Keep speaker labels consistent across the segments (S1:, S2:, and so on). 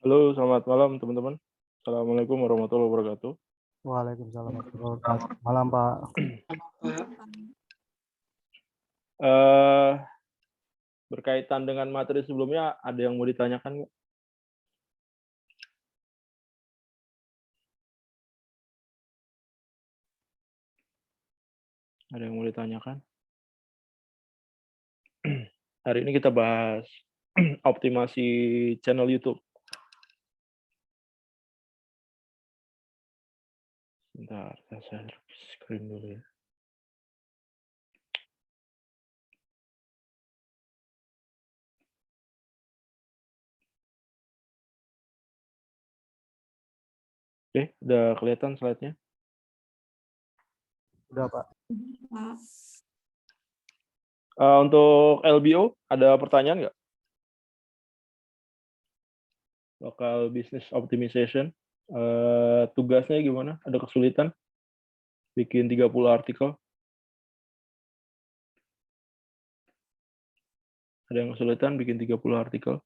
S1: Halo, selamat malam teman-teman. Assalamualaikum warahmatullahi wabarakatuh.
S2: Waalaikumsalam warahmatullahi wabarakatuh. Malam, Pak.
S1: Eh, Berkaitan dengan materi sebelumnya, ada yang mau ditanyakan nggak? Ada yang mau ditanyakan? Hari ini kita bahas optimasi channel YouTube. Bentar, saya share screen dulu ya. Oke, udah kelihatan slide-nya?
S2: Udah, Pak.
S1: Untuk LBO, ada pertanyaan nggak? Local Business Optimization. Tugasnya gimana? Ada kesulitan? Bikin 30 artikel? Ada yang kesulitan bikin 30 artikel?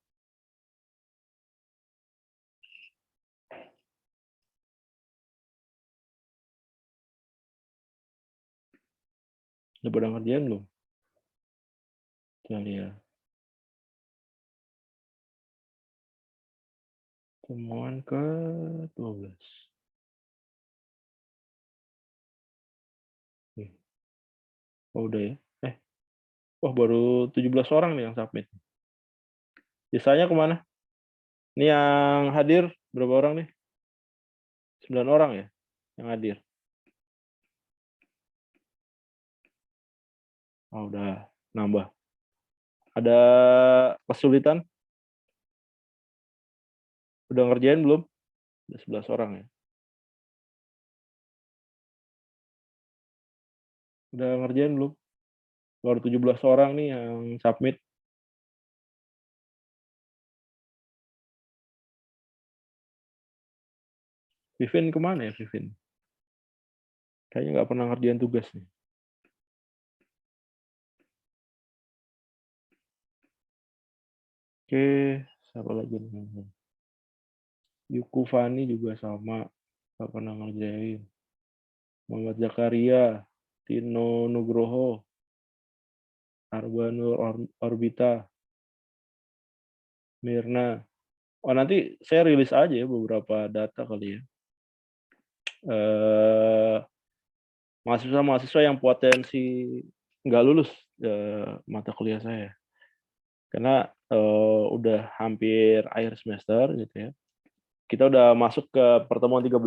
S1: Udah pada ngerjain belum? Kita lihat. Temuan ke-12. Oh, udah ya? Wah, baru 17 orang nih yang submit. Sisanya kemana? Ini yang hadir berapa orang nih? 9 orang ya yang hadir. Oh, udah nambah. Ada kesulitan? Udah ngerjain belum? Udah 11 orang ya. Udah ngerjain belum? Baru 17 orang nih yang submit. Vivin kemana ya, Vivin? Kayaknya nggak pernah ngerjain tugas nih. Oke, siapa lagi nih? Yuku Fani juga sama, nggak pernah ngerjain. Muhammad Zakaria, Tino Nugroho, Arbanur Orbita, Mirna. Oh, nanti saya rilis aja ya beberapa data kali ya. Mahasiswa-mahasiswa yang potensi nggak lulus mata kuliah saya. Karena udah hampir akhir semester gitu ya. Kita udah masuk ke pertemuan 13.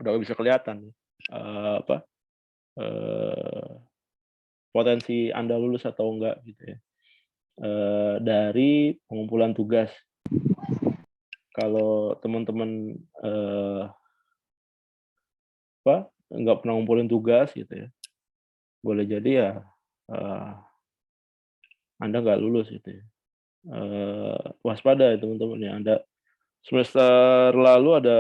S1: Udah bisa kelihatan apa potensi Anda lulus atau enggak gitu ya. Dari pengumpulan tugas. Kalau teman-teman nggak pernah ngumpulin tugas gitu ya, boleh jadi ya Anda nggak lulus gitu ya. Waspada ya teman-teman ya. Anda semester lalu ada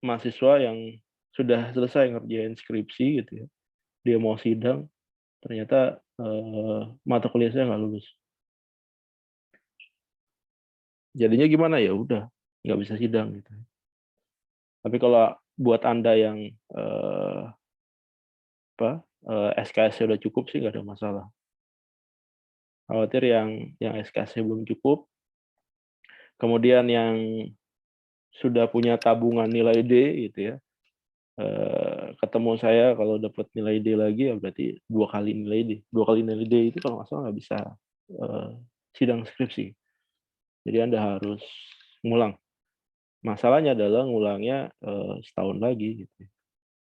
S1: mahasiswa yang sudah selesai ngerjain skripsi gitu ya. Dia mau sidang, ternyata mata kuliah saya nggak lulus. Jadinya gimana ya udah nggak bisa sidang gitu. Tapi kalau buat Anda yang SKS udah cukup sih nggak ada masalah. Khawatir yang SKS belum cukup, kemudian yang sudah punya tabungan nilai D gitu ya, ketemu saya kalau dapat nilai D lagi ya berarti 2 kali nilai D. 2 kali nilai D itu kalau nggak salah nggak bisa sidang skripsi. Jadi Anda harus ngulang. Masalahnya adalah ngulangnya setahun lagi gitu.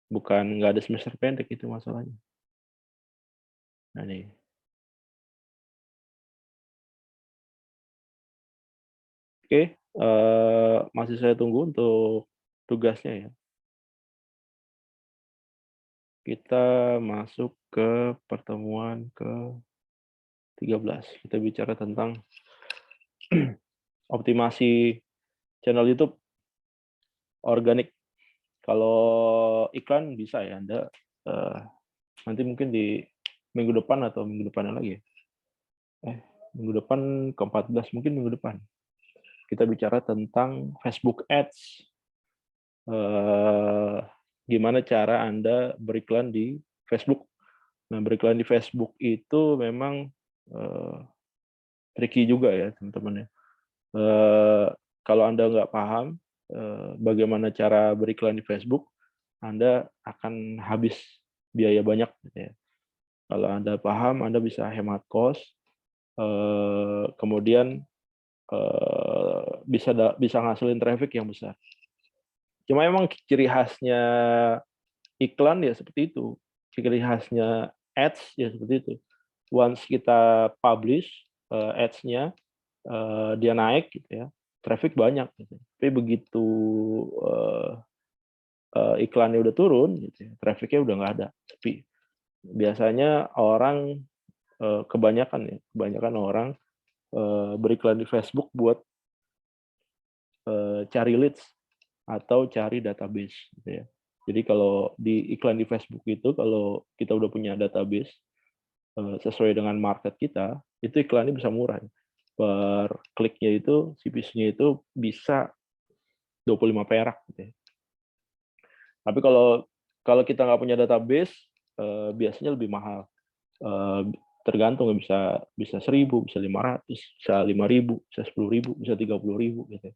S1: Bukan nggak ada semester pendek itu masalahnya. Nah nih. Oke, masih saya tunggu untuk tugasnya ya. Kita masuk ke pertemuan ke-13. Kita bicara tentang optimasi channel YouTube organik. Kalau iklan bisa ya Anda nanti mungkin di minggu depan atau minggu depannya lagi ya. Minggu depan ke-14 mungkin minggu depan. kita bicara tentang Facebook Ads. Gimana cara Anda beriklan di Facebook. Nah, beriklan di Facebook itu memang tricky juga ya, teman-teman ya. Kalau Anda nggak paham bagaimana cara beriklan di Facebook, Anda akan habis biaya banyak gitu ya. Kalau Anda paham, Anda bisa hemat kos, kemudian bisa ngasilin traffic yang besar. Cuma emang ciri khasnya iklan ya seperti itu. Ciri khasnya ads ya seperti itu. Once kita publish ads-nya, dia naik gitu ya, traffic banyak gitu. Tapi begitu iklannya udah turun gitu ya, traffic-nya udah nggak ada. Tapi biasanya orang kebanyakan orang beriklan di Facebook buat cari leads atau cari database gitu ya. Jadi kalau di iklan di Facebook itu, kalau kita udah punya database sesuai dengan market kita, itu iklannya bisa murah. Per kliknya itu, CPC-nya itu bisa 25 perak gitu ya. Tapi kalau kita nggak punya database, biasanya lebih mahal. Tergantung, bisa 1.000, bisa 500, bisa 5.000, bisa 10.000, bisa 30.000 gitu.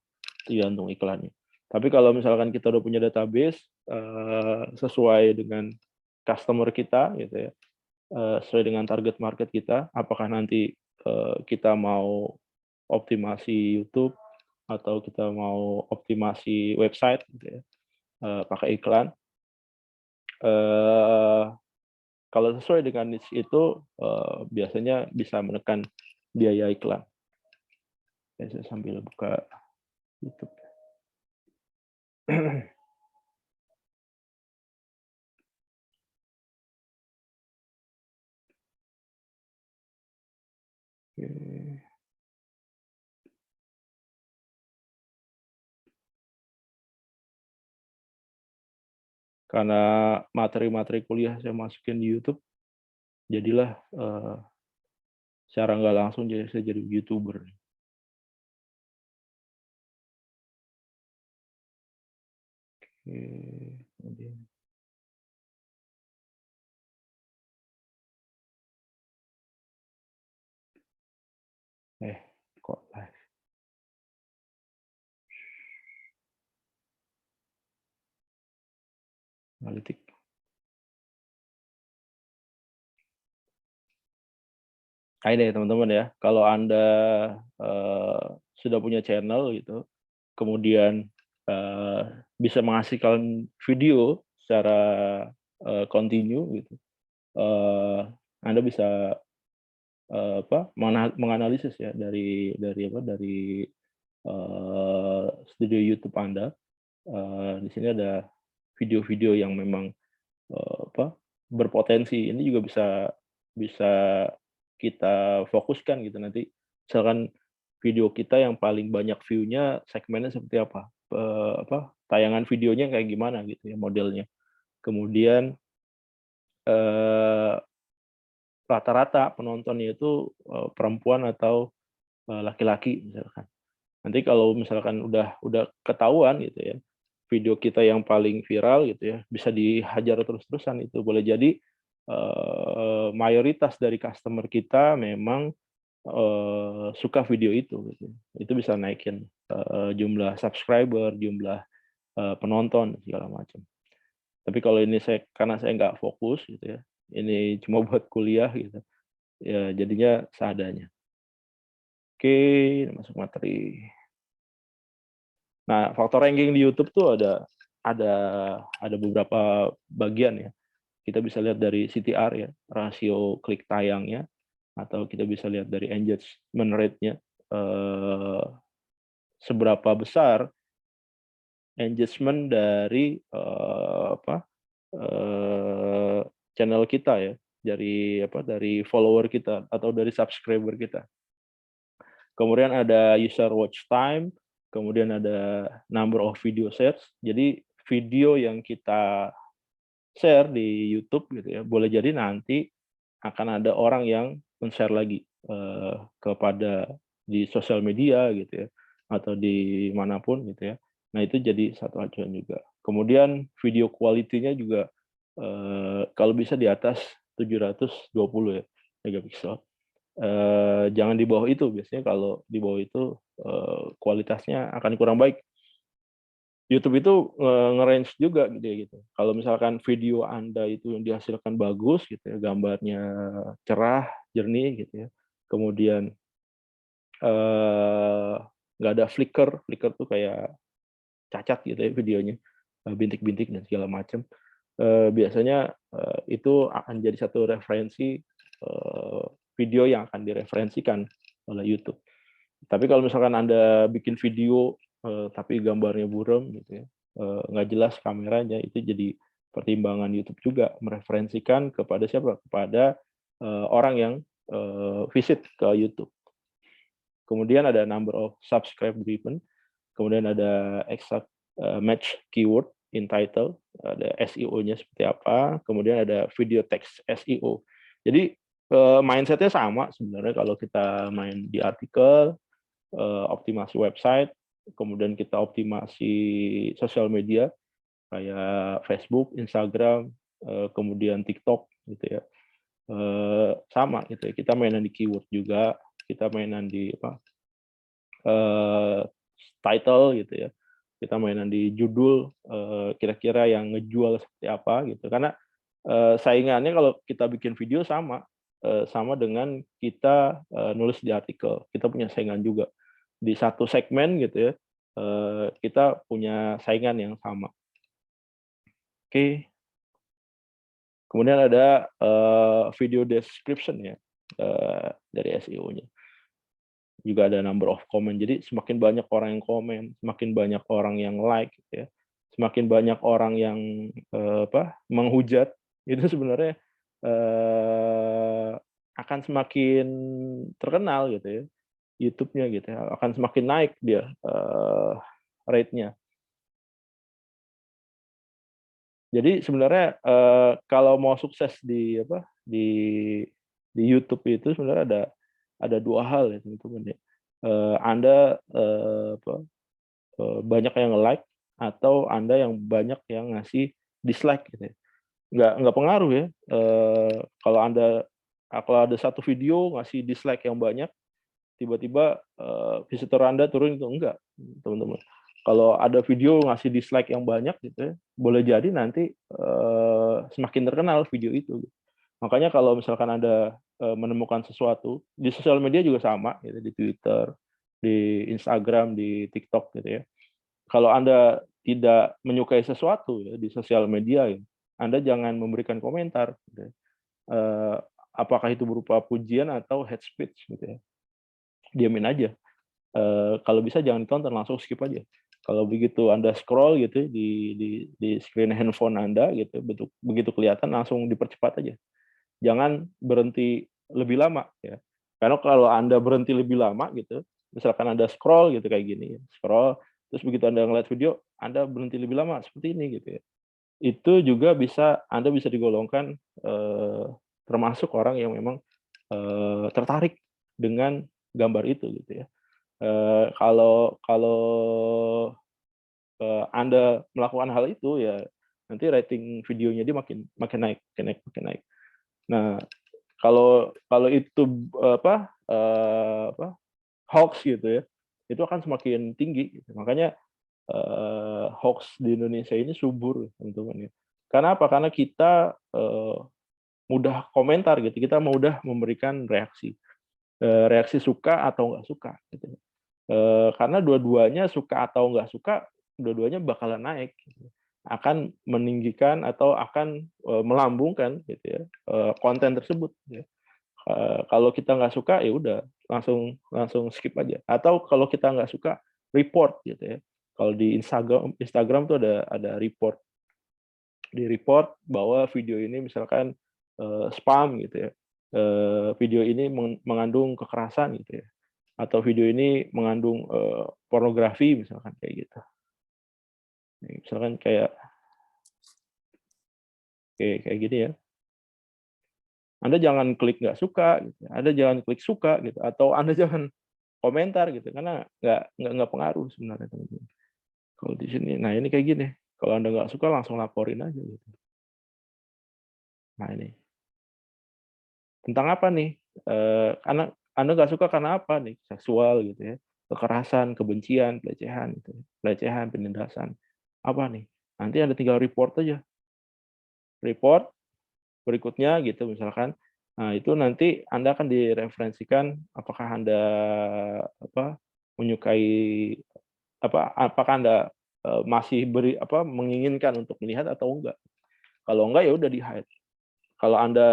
S1: Tergantung iklannya. Tapi kalau misalkan kita udah punya database sesuai dengan customer kita gitu ya, sesuai dengan target market kita, apakah nanti kita mau optimasi YouTube atau kita mau optimasi website gitu ya, pakai iklan. Kalau sesuai dengan niche itu biasanya bisa menekan biaya iklan. Ya, saya sambil buka YouTube. Oke. Karena materi-materi kuliah saya masukin di YouTube, jadilah secara nggak langsung saya jadi YouTuber. Oke, kemudian. Kok live? Analitik. Nah, ini teman-teman ya, kalau Anda sudah punya channel gitu, kemudian bisa menghasilkan video secara continue gitu, Anda bisa menganalisis ya dari studio YouTube Anda. Di sini ada video-video yang memang berpotensi. Ini juga bisa kita fokuskan gitu nanti. Misalkan video kita yang paling banyak view-nya segmennya seperti apa? Tayangan videonya kayak gimana gitu ya modelnya. Kemudian rata-rata penontonnya itu perempuan atau laki-laki misalkan. Nanti kalau misalkan udah ketahuan gitu ya, video kita yang paling viral gitu ya, bisa dihajar terus-terusan itu. Boleh jadi mayoritas dari customer kita memang suka video itu gitu. Itu bisa naikin jumlah subscriber, jumlah penonton segala macam. Tapi kalau ini karena saya nggak fokus gitu ya, ini cuma buat kuliah gitu, ya jadinya seadanya. Oke, masuk materi. Nah, faktor ranking di YouTube tuh ada beberapa bagian ya. Kita bisa lihat dari CTR ya, rasio klik tayangnya, atau kita bisa lihat dari engagement rate-nya, seberapa besar engagement dari channel kita ya, dari follower kita atau dari subscriber kita. Kemudian ada user watch time, kemudian ada number of video shares. Jadi video yang kita share di YouTube gitu ya, boleh jadi nanti akan ada orang yang men-share lagi kepada di sosial media gitu ya. atau di manapun gitu ya. Nah itu jadi satu acuan juga. Kemudian video quality-nya juga kalau bisa di atas 720 ya megapiksel. Jangan di bawah itu, biasanya kalau di bawah itu kualitasnya akan kurang baik. YouTube itu nge-range juga gitu ya gitu. Kalau misalkan video Anda itu yang dihasilkan bagus gitu ya, gambarnya cerah, jernih gitu ya. Kemudian nggak ada flicker tuh kayak cacat gitu ya videonya, bintik-bintik dan segala macam. Biasanya itu akan jadi satu referensi video yang akan direferensikan oleh YouTube. Tapi kalau misalkan Anda bikin video tapi gambarnya buram gitu ya, nggak jelas kameranya, itu jadi pertimbangan YouTube juga mereferensikan kepada siapa? Kepada orang yang visit ke YouTube. Kemudian ada number of subscribe driven, kemudian ada exact match keyword in title, ada SEO-nya seperti apa, kemudian ada video text SEO. Jadi mindset-nya sama sebenarnya kalau kita main di artikel, optimasi website, kemudian kita optimasi sosial media kayak Facebook, Instagram, kemudian TikTok gitu ya. Sama gitu ya. Kita mainan di keyword juga, kita mainan di title gitu ya. Kita mainan di judul, kira-kira yang ngejual seperti apa gitu. Karena saingannya kalau kita bikin video sama dengan kita nulis di artikel. Kita punya saingan juga di satu segmen gitu ya. Kita punya saingan yang sama. Oke. Kemudian ada video description ya dari SEO-nya. Juga ada number of comment. Jadi semakin banyak orang yang komen, semakin banyak orang yang like gitu ya. Semakin banyak orang yang menghujat, itu sebenarnya akan semakin terkenal gitu ya. YouTube-nya gitu ya, akan semakin naik dia rate-nya. Jadi sebenarnya kalau mau sukses di YouTube itu sebenarnya ada dua hal ya teman-teman ya. Anda banyak yang nge-like atau Anda yang banyak yang ngasih dislike gitu ya. Nggak pengaruh ya. Kalau ada satu video ngasih dislike yang banyak, tiba-tiba visitor Anda turun itu enggak, teman-teman. Kalau ada video ngasih dislike yang banyak gitu ya, boleh jadi nanti semakin terkenal video itu. Makanya kalau misalkan Anda menemukan sesuatu di sosial media juga sama, gitu, di Twitter, di Instagram, di TikTok gitu ya. Kalau Anda tidak menyukai sesuatu ya, di sosial media, ya, Anda jangan memberikan komentar. Gitu ya. Apakah itu berupa pujian atau hate speech gitu ya. Diamin aja. Kalau bisa jangan ditonton, langsung skip aja. Kalau begitu Anda scroll gitu di screen handphone Anda gitu, begitu kelihatan langsung dipercepat aja. Jangan berhenti lebih lama ya. Karena kalau Anda berhenti lebih lama gitu, misalkan Anda scroll gitu kayak gini, scroll terus begitu Anda ngeliat video, Anda berhenti lebih lama seperti ini gitu ya. Itu juga Anda bisa digolongkan termasuk orang yang memang tertarik dengan gambar itu gitu ya. Kalau kalau Anda melakukan hal itu ya nanti rating videonya dia makin naik. Nah, kalau itu hoax gitu ya, itu akan semakin tinggi gitu. Makanya hoax di Indonesia ini subur teman-teman ya. Karena apa? Karena kita mudah komentar gitu, kita mudah memberikan reaksi. Reaksi suka atau nggak suka gitu. Karena dua-duanya suka atau nggak suka, dua-duanya bakalan naik gitu. Akan meninggikan atau akan melambungkan gitu ya konten tersebut gitu ya. Kalau kita nggak suka ya udah langsung skip aja. Atau kalau kita nggak suka report gitu ya. Kalau di Instagram tuh ada report. Di report bahwa video ini misalkan spam gitu ya. Video ini mengandung kekerasan gitu ya. Atau video ini mengandung pornografi misalkan kayak gitu. Misalkan kayak gini ya. Anda jangan klik nggak suka, gitu. Anda jangan klik suka, gitu. Atau Anda jangan komentar gitu, karena nggak pengaruh sebenarnya teman-teman. Kalau di sini, nah ini kayak gini, kalau Anda nggak suka langsung laporin aja gitu. Nah ini, tentang apa nih? Karena Anda nggak suka karena apa nih? Seksual gitu ya, kekerasan, kebencian, pelecehan gitu, pelecehan, penindasan, apa nih? Nanti Anda tinggal report aja, report berikutnya gitu misalkan. Nah, itu nanti Anda akan direferensikan apakah Anda apa, menyukai apakah Anda, masih menginginkan untuk melihat atau enggak. Kalau enggak ya udah di-hide. Kalau Anda,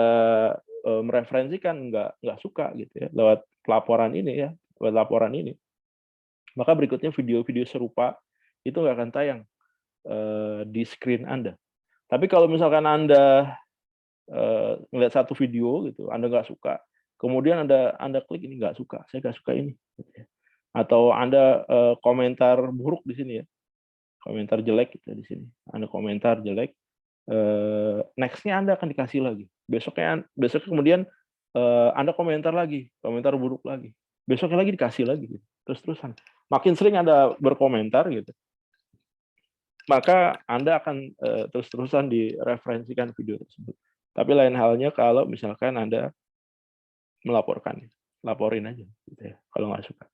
S1: mereferensikan nggak suka gitu ya lewat laporan ini ya, lewat laporan ini, maka berikutnya video-video serupa itu nggak akan tayang, di screen Anda. Tapi kalau misalkan Anda ngelihat satu video gitu, Anda nggak suka, kemudian Anda klik ini, nggak suka, saya nggak suka ini, gitu ya. Atau Anda, komentar buruk di sini ya, komentar jelek gitu di sini. Anda komentar jelek, next-nya Anda akan dikasih lagi. Besoknya kemudian, Anda komentar lagi, komentar buruk lagi. Besoknya lagi dikasih lagi gitu, terus-terusan. Makin sering Anda berkomentar gitu, maka Anda akan, terus-terusan direferensikan video tersebut. Tapi lain halnya kalau misalkan Anda melaporkan, laporin aja gitu ya, kalau nggak suka.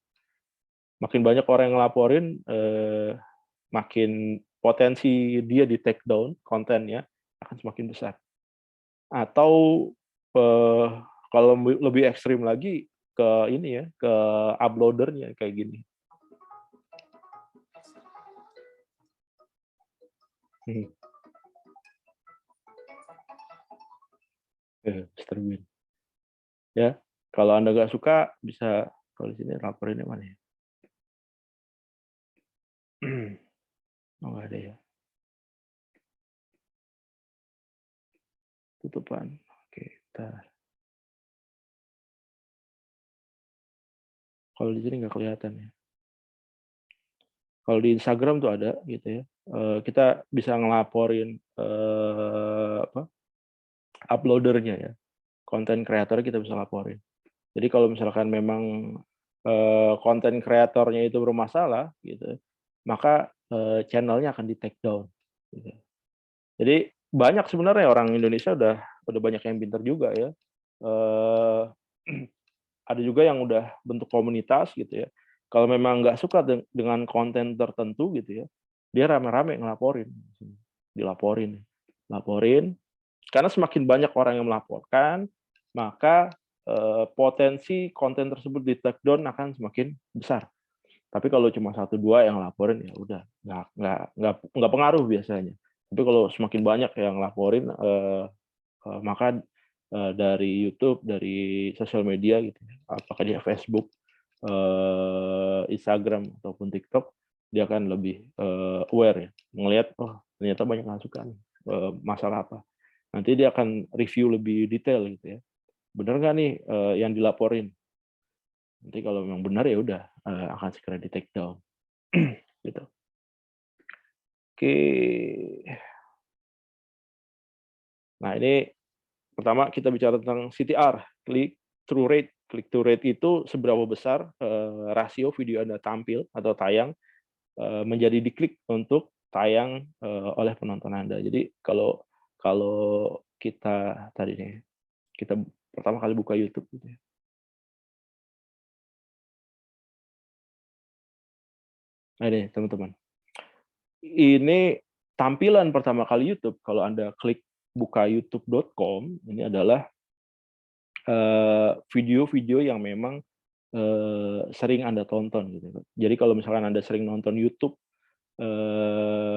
S1: Makin banyak orang yang ngelaporin, makin potensi dia di-take down kontennya akan semakin besar. Atau, eee, kalau lebih ekstrim lagi ke ini ya, ke uploader-nya kayak gini. Mhm, Mr. Bean. Ya, kalau Anda nggak suka bisa kalau di sini laporinnya mana ya? Oh, nggak ada ya, tutupan. Oke, bentar. Kalau di sini nggak kelihatan ya. Kalau di Instagram tuh ada gitu ya, kita bisa ngelaporin, uploader-nya ya, konten kreator kita bisa laporin. Jadi kalau misalkan memang, konten kreatornya itu bermasalah gitu, maka, channel-nya akan di-take down, gitu. Jadi banyak sebenarnya orang Indonesia udah banyak yang pintar juga ya, eee, ada juga yang udah bentuk komunitas gitu ya. Kalau memang nggak suka dengan konten tertentu gitu ya, dia rame-rame ngelaporin, dilaporin, laporin, karena semakin banyak orang yang melaporkan, maka, potensi konten tersebut di-take down akan semakin besar. Tapi kalau cuma satu 2 yang laporin, ya udah, nggak pengaruh biasanya. Tapi kalau semakin banyak yang laporin, maka, dari YouTube, dari sosial media gitu ya, apakah dia Facebook, Instagram ataupun TikTok, dia akan lebih, aware ya, ngelihat, "Oh, ternyata banyak masukan, masalah apa." Nanti dia akan review lebih detail gitu ya, bener nggak nih, yang dilaporin. Nanti kalau memang benar ya udah, akan segera di-take down, gitu. Oke. Nah ini pertama kita bicara tentang CTR, click through rate. Click through rate itu seberapa besar, rasio video Anda tampil atau tayang, menjadi diklik untuk tayang, oleh penonton Anda. Jadi kalau kalau kita tadi nih, kita pertama kali buka YouTube gitu ya. Nah ini teman-teman, ini tampilan pertama kali YouTube kalau Anda klik buka youtube.com, ini adalah, video-video yang memang, sering Anda tonton gitu. Jadi kalau misalkan Anda sering nonton YouTube,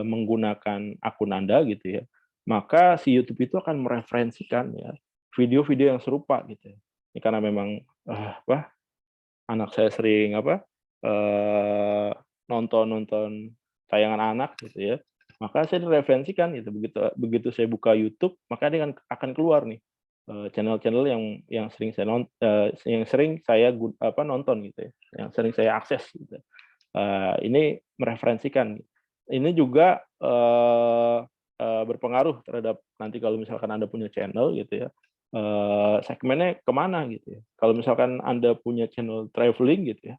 S1: menggunakan akun Anda gitu ya, maka si YouTube itu akan mereferensikan ya, video-video yang serupa gitu ya. Ini karena memang, anak saya sering nonton tayangan anak gitu ya, maka saya direferensikan gitu. Begitu begitu saya buka YouTube, maka dia akan keluar nih, channel-channel yang sering yang sering saya nonton gitu ya, yang sering saya akses gitu. Ini mereferensikan. Ini juga, berpengaruh terhadap nanti kalau misalkan Anda punya channel gitu ya, segmennya kemana gitu ya. Kalau misalkan Anda punya channel traveling gitu ya,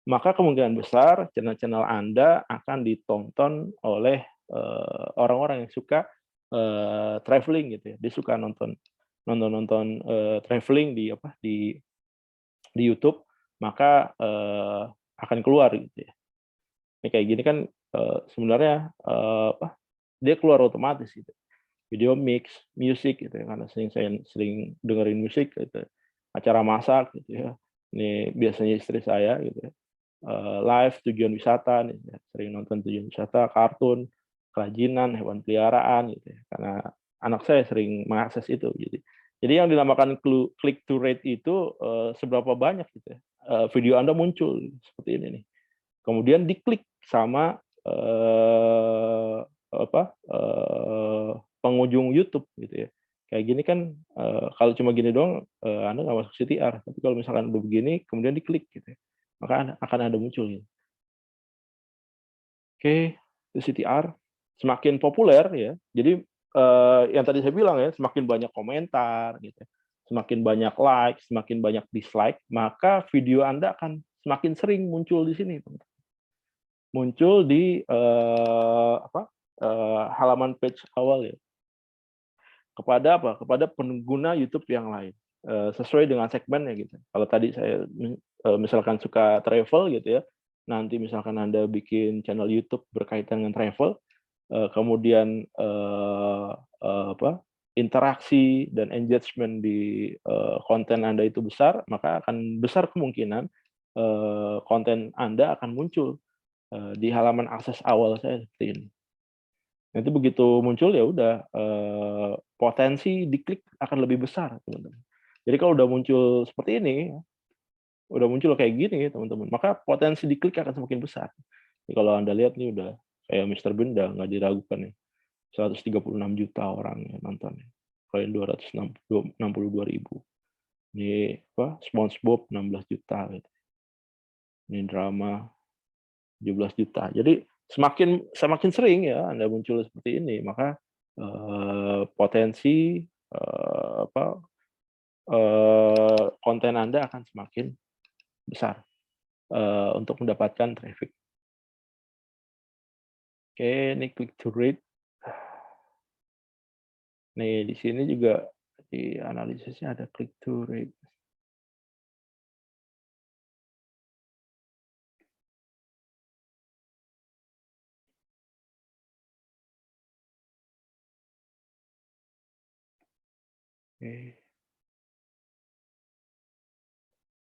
S1: maka kemungkinan besar channel-channel Anda akan ditonton oleh orang-orang yang suka traveling gitu ya. Dia suka nonton traveling di YouTube, maka akan keluar gitu ya. Ini kayak gini kan sebenarnya dia keluar otomatis gitu. Video mix, musik gitu ya, karena saya sering dengerin musik gitu, acara masak gitu ya. Ini biasanya istri saya gitu ya, live tujuan wisata nih ya, sering nonton tujuan wisata, kartun, kerajinan, hewan peliharaan gitu ya, karena anak saya sering mengakses itu gitu. Jadi yang dinamakan click to rate itu, seberapa banyak gitu ya, video Anda muncul seperti ini nih. Kemudian diklik sama, pengunjung YouTube gitu ya. Kayak gini kan, kalau cuma gini doang, Anda nggak masuk CTR, tapi kalau misalkan udah begini kemudian diklik gitu ya, maka akan ada muncul gitu. Oke, itu CTR semakin populer ya, jadi, yang tadi saya bilang ya, semakin banyak komentar gitu ya, semakin banyak like, semakin banyak dislike, maka video Anda akan semakin sering muncul di sini, muncul di, halaman page awal ya. Kepada apa? Kepada pengguna YouTube yang lain, sesuai dengan segmennya gitu. Kalau tadi saya misalkan suka travel gitu ya, nanti misalkan Anda bikin channel YouTube berkaitan dengan travel, kemudian, interaksi dan engagement di, konten Anda itu besar, maka akan besar kemungkinan, konten Anda akan muncul, di halaman akses awal saya seperti ini. Nanti begitu muncul ya udah, potensi diklik akan lebih besar, teman-teman. Jadi kalau udah muncul seperti ini, udah muncul kayak gini teman-teman, maka potensi diklik akan semakin besar. Jadi kalau Anda lihat nih udah kayak Mister Bean udah nggak diragukan nih, 136 juta orang yang nonton ya, kalau yang 262.000. Ini SpongeBob 16 juta gitu, ini drama 17 juta. Jadi semakin semakin sering ya Anda muncul seperti ini, maka, potensi, konten Anda akan semakin besar, untuk mendapatkan traffic. Oke, ini click to rate. Nih di sini juga di analisisnya ada click to rate. Oke.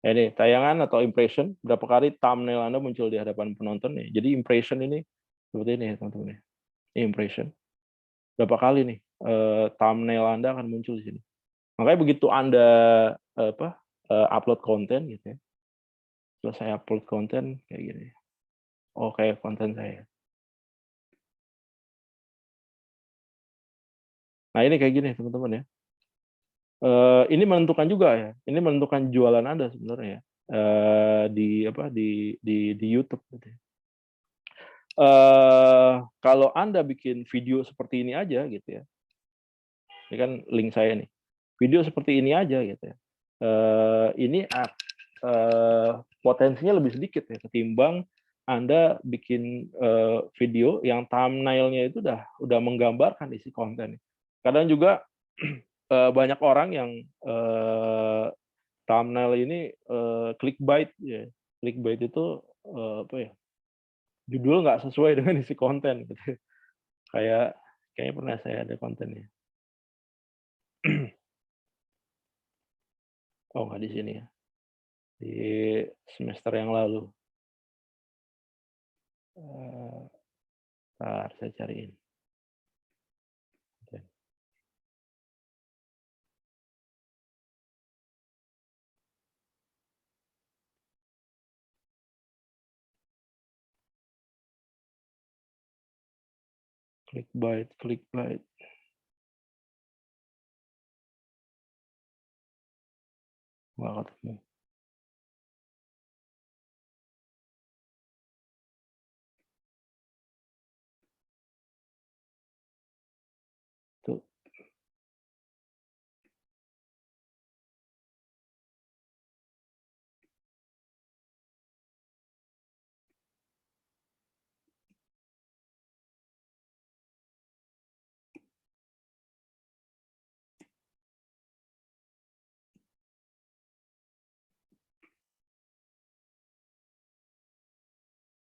S1: Ya ini tayangan atau impression, berapa kali thumbnail Anda muncul di hadapan penonton nih. Jadi impression ini seperti ini ya teman-teman ya. Ini impression. Berapa kali nih, thumbnail Anda akan muncul di sini. Makanya begitu Anda, upload konten gitu ya, setelah saya upload konten kayak gini, oh kayak konten saya. Nah ini kayak gini teman-teman ya, ini menentukan juga ya, ini menentukan jualan Anda sebenarnya ya, di YouTube gitu ya. Kalau Anda bikin video seperti ini aja gitu ya, ini kan link saya nih, video seperti ini aja gitu ya, ini potensinya lebih sedikit ya ketimbang Anda bikin, video yang thumbnail-nya itu udah menggambarkan isi konten. Kadang juga, banyak orang yang, thumbnail ini, clickbait ya. Clickbait itu, judul nggak sesuai dengan isi konten gitu. Kayaknya pernah saya ada kontennya. Oh nggak di sini ya, di semester yang lalu. Eee, Entar saya cariin. Oke. Clickbait. Nggak ketemu. Tuh.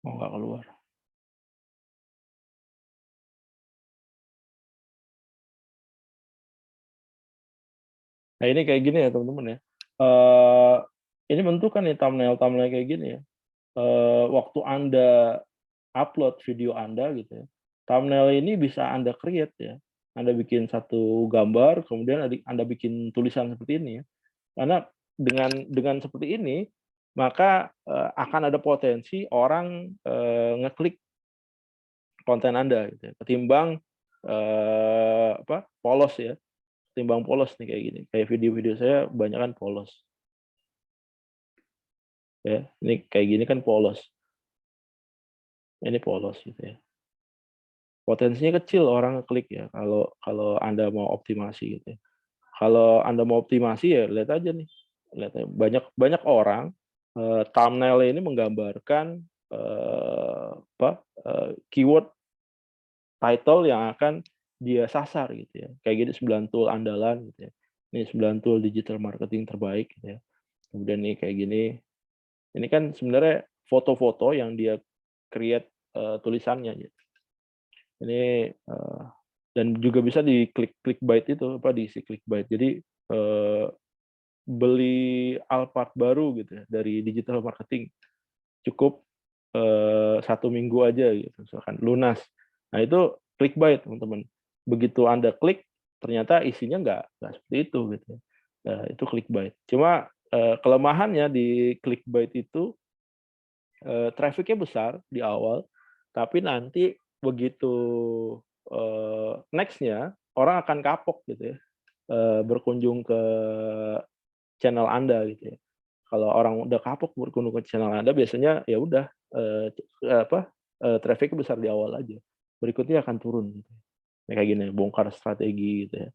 S1: Oh, nggak keluar. Nah, ini kayak gini ya, teman-teman ya. Ini bentukan nih thumbnail kayak gini ya. Waktu Anda upload video Anda gitu ya, thumbnail ini bisa Anda create ya. Anda bikin satu gambar, kemudian Anda bikin tulisan seperti ini ya. Karena dengan seperti ini, maka akan ada potensi orang ngeklik konten Anda gitu ya, ketimbang polos ya. Ketimbang polos nih kayak gini. Kayak video-video saya kebanyakan polos. Ya, ini kayak gini kan polos. Ini polos gitu ya. Potensinya kecil orang ngeklik ya kalau kalau Anda mau optimasi gitu ya. Kalau Anda mau optimasi ya lihat aja nih. Lihat aja. Banyak orang thumbnail ini menggambarkan keyword title yang akan dia sasar gitu ya. Kayak gini 9 tool andalan gitu ya. Ini 9 tool digital marketing terbaik gitu ya. Kemudian nih kayak gini. Ini kan sebenarnya foto-foto yang dia create tulisannya gitu. Ini dan juga bisa di clickbait itu diisi clickbait. Jadi beli Alphard baru gitu ya dari digital marketing cukup 1 minggu aja gitu misalkan lunas. Nah itu clickbait teman-teman. Begitu Anda klik ternyata isinya nggak seperti itu gitu ya. Itu clickbait. Cuma kelemahannya di clickbait itu traffic-nya besar di awal, tapi nanti begitu next-nya orang akan kapok gitu ya, berkunjung ke channel Anda gitu ya. Kalau orang udah kapok berkunjung ke channel Anda biasanya ya udah, traffic besar di awal aja, berikutnya akan turun gitu. Ya kayak gini, bongkar strategi gitu ya,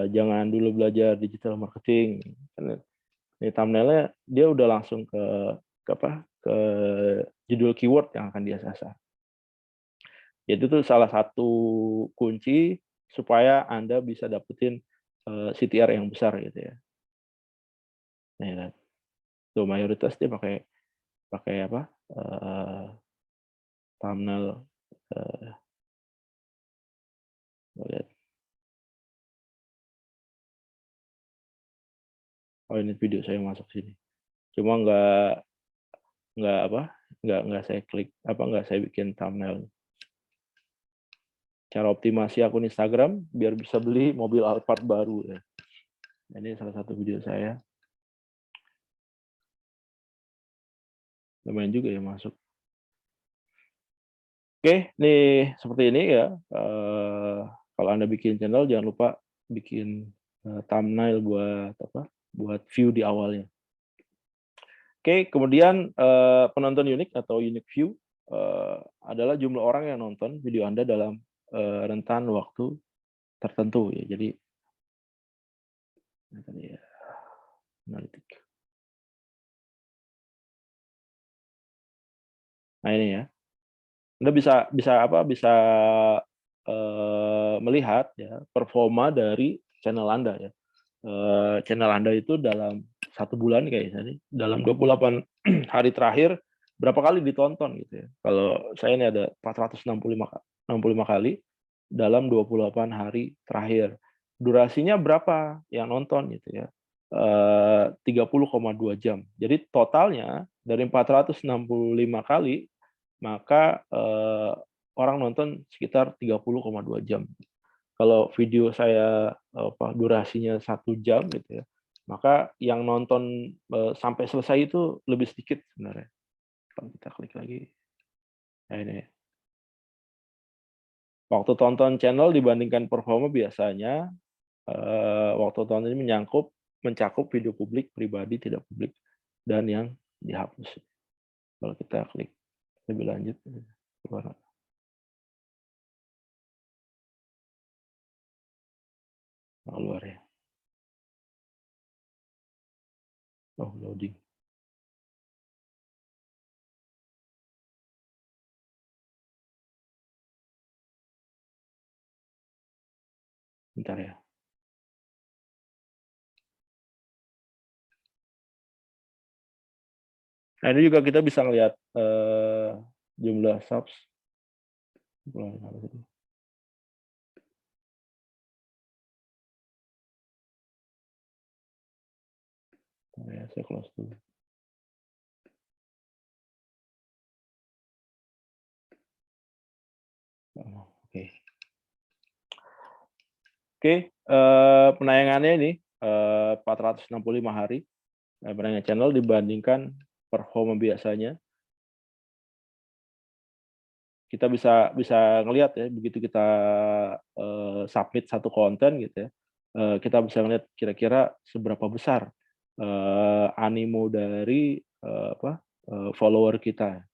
S1: jangan dulu belajar digital marketing, kan ini thumbnail-nya dia udah langsung ke judul keyword yang akan dia sasar. Itu tuh salah satu kunci supaya Anda bisa dapetin CTR yang besar gitu ya. Nah, ya kan. Tuh mayoritas dia pakai pakai apa, thumbnail, eee, lihat, oh ini video saya masuk sini. Cuma nggak apa, nggak saya klik, nggak saya bikin thumbnail. Cara optimasi akun Instagram biar bisa beli mobil Alphard baru ya. Ini salah satu video saya. Lumayan juga ya masuk. Oke, nih seperti ini ya, kalau Anda bikin channel jangan lupa bikin, thumbnail buat buat view di awalnya. Oke, kemudian, penonton unik atau unique view, adalah jumlah orang yang nonton video Anda dalam, rentan waktu tertentu ya. Jadi ini tadi ya, analitik. Nah ini ya, Anda bisa melihat ya performa dari channel Anda ya. Channel Anda itu dalam 1 bulan kayak misalnya dalam 28 hari terakhir berapa kali ditonton gitu ya. Kalau saya ini ada 465 kali dalam 28 hari terakhir. Durasinya berapa yang nonton gitu ya, 30,2 jam. Jadi totalnya dari 465 kali, maka, orang nonton sekitar 30,2 jam. Kalau video saya, durasinya 1 jam gitu ya, maka yang nonton, sampai selesai itu lebih sedikit sebenarnya. Kalau kita klik lagi, nah ini, waktu tonton channel dibandingkan performa biasanya, waktu tonton ini mencakup video publik, pribadi, tidak publik, dan yang dihapus. Kalau kita klik lebih lanjut, keluar keluar ya. Oh, loading. Bentar ya. Nah, ini juga kita bisa ngelihat jumlah subs. Ya, saya close dulu. Oke, penayangannya ini 465 hari penayangan channel dibandingkan performa biasanya. Kita bisa ngelihat ya, begitu kita submit satu konten gitu ya, kita bisa ngelihat kira-kira seberapa besar animo dari follower kita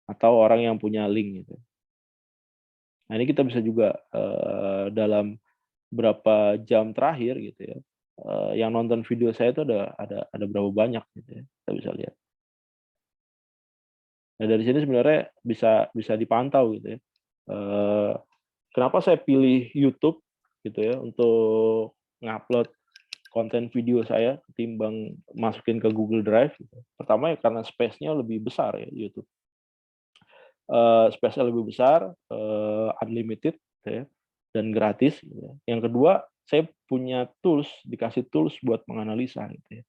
S1: atau orang yang punya link gitu. Nah, ini kita bisa juga dalam berapa jam terakhir gitu ya, yang nonton video saya itu ada berapa banyak gitu ya, kita bisa lihat. Nah, dari sini sebenarnya bisa dipantau gitu ya. Kenapa saya pilih YouTube gitu ya untuk ngupload konten video saya ketimbang masukin ke Google Drive gitu. Pertama ya karena space-nya lebih besar ya YouTube. Space-nya lebih besar, unlimited gitu ya, dan gratis gitu ya. Yang kedua, saya punya tools, dikasih tools buat menganalisa gitu ya.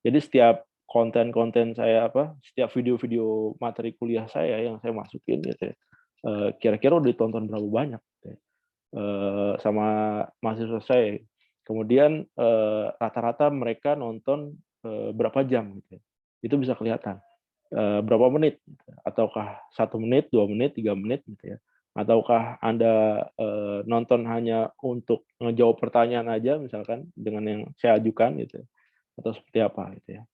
S1: Jadi setiap konten-konten saya setiap video-video materi kuliah saya yang saya masukin gitu ya, kira-kira udah ditonton berapa banyak gitu ya, sama mahasiswa saya. Kemudian rata-rata mereka nonton berapa jam gitu ya. Itu bisa kelihatan. Berapa menit, gitu. Ataukah 1 menit, 2 menit, 3 menit gitu ya. Ataukah Anda nonton hanya untuk ngejawab pertanyaan aja misalkan dengan yang saya ajukan gitu ya, atau seperti apa gitu ya.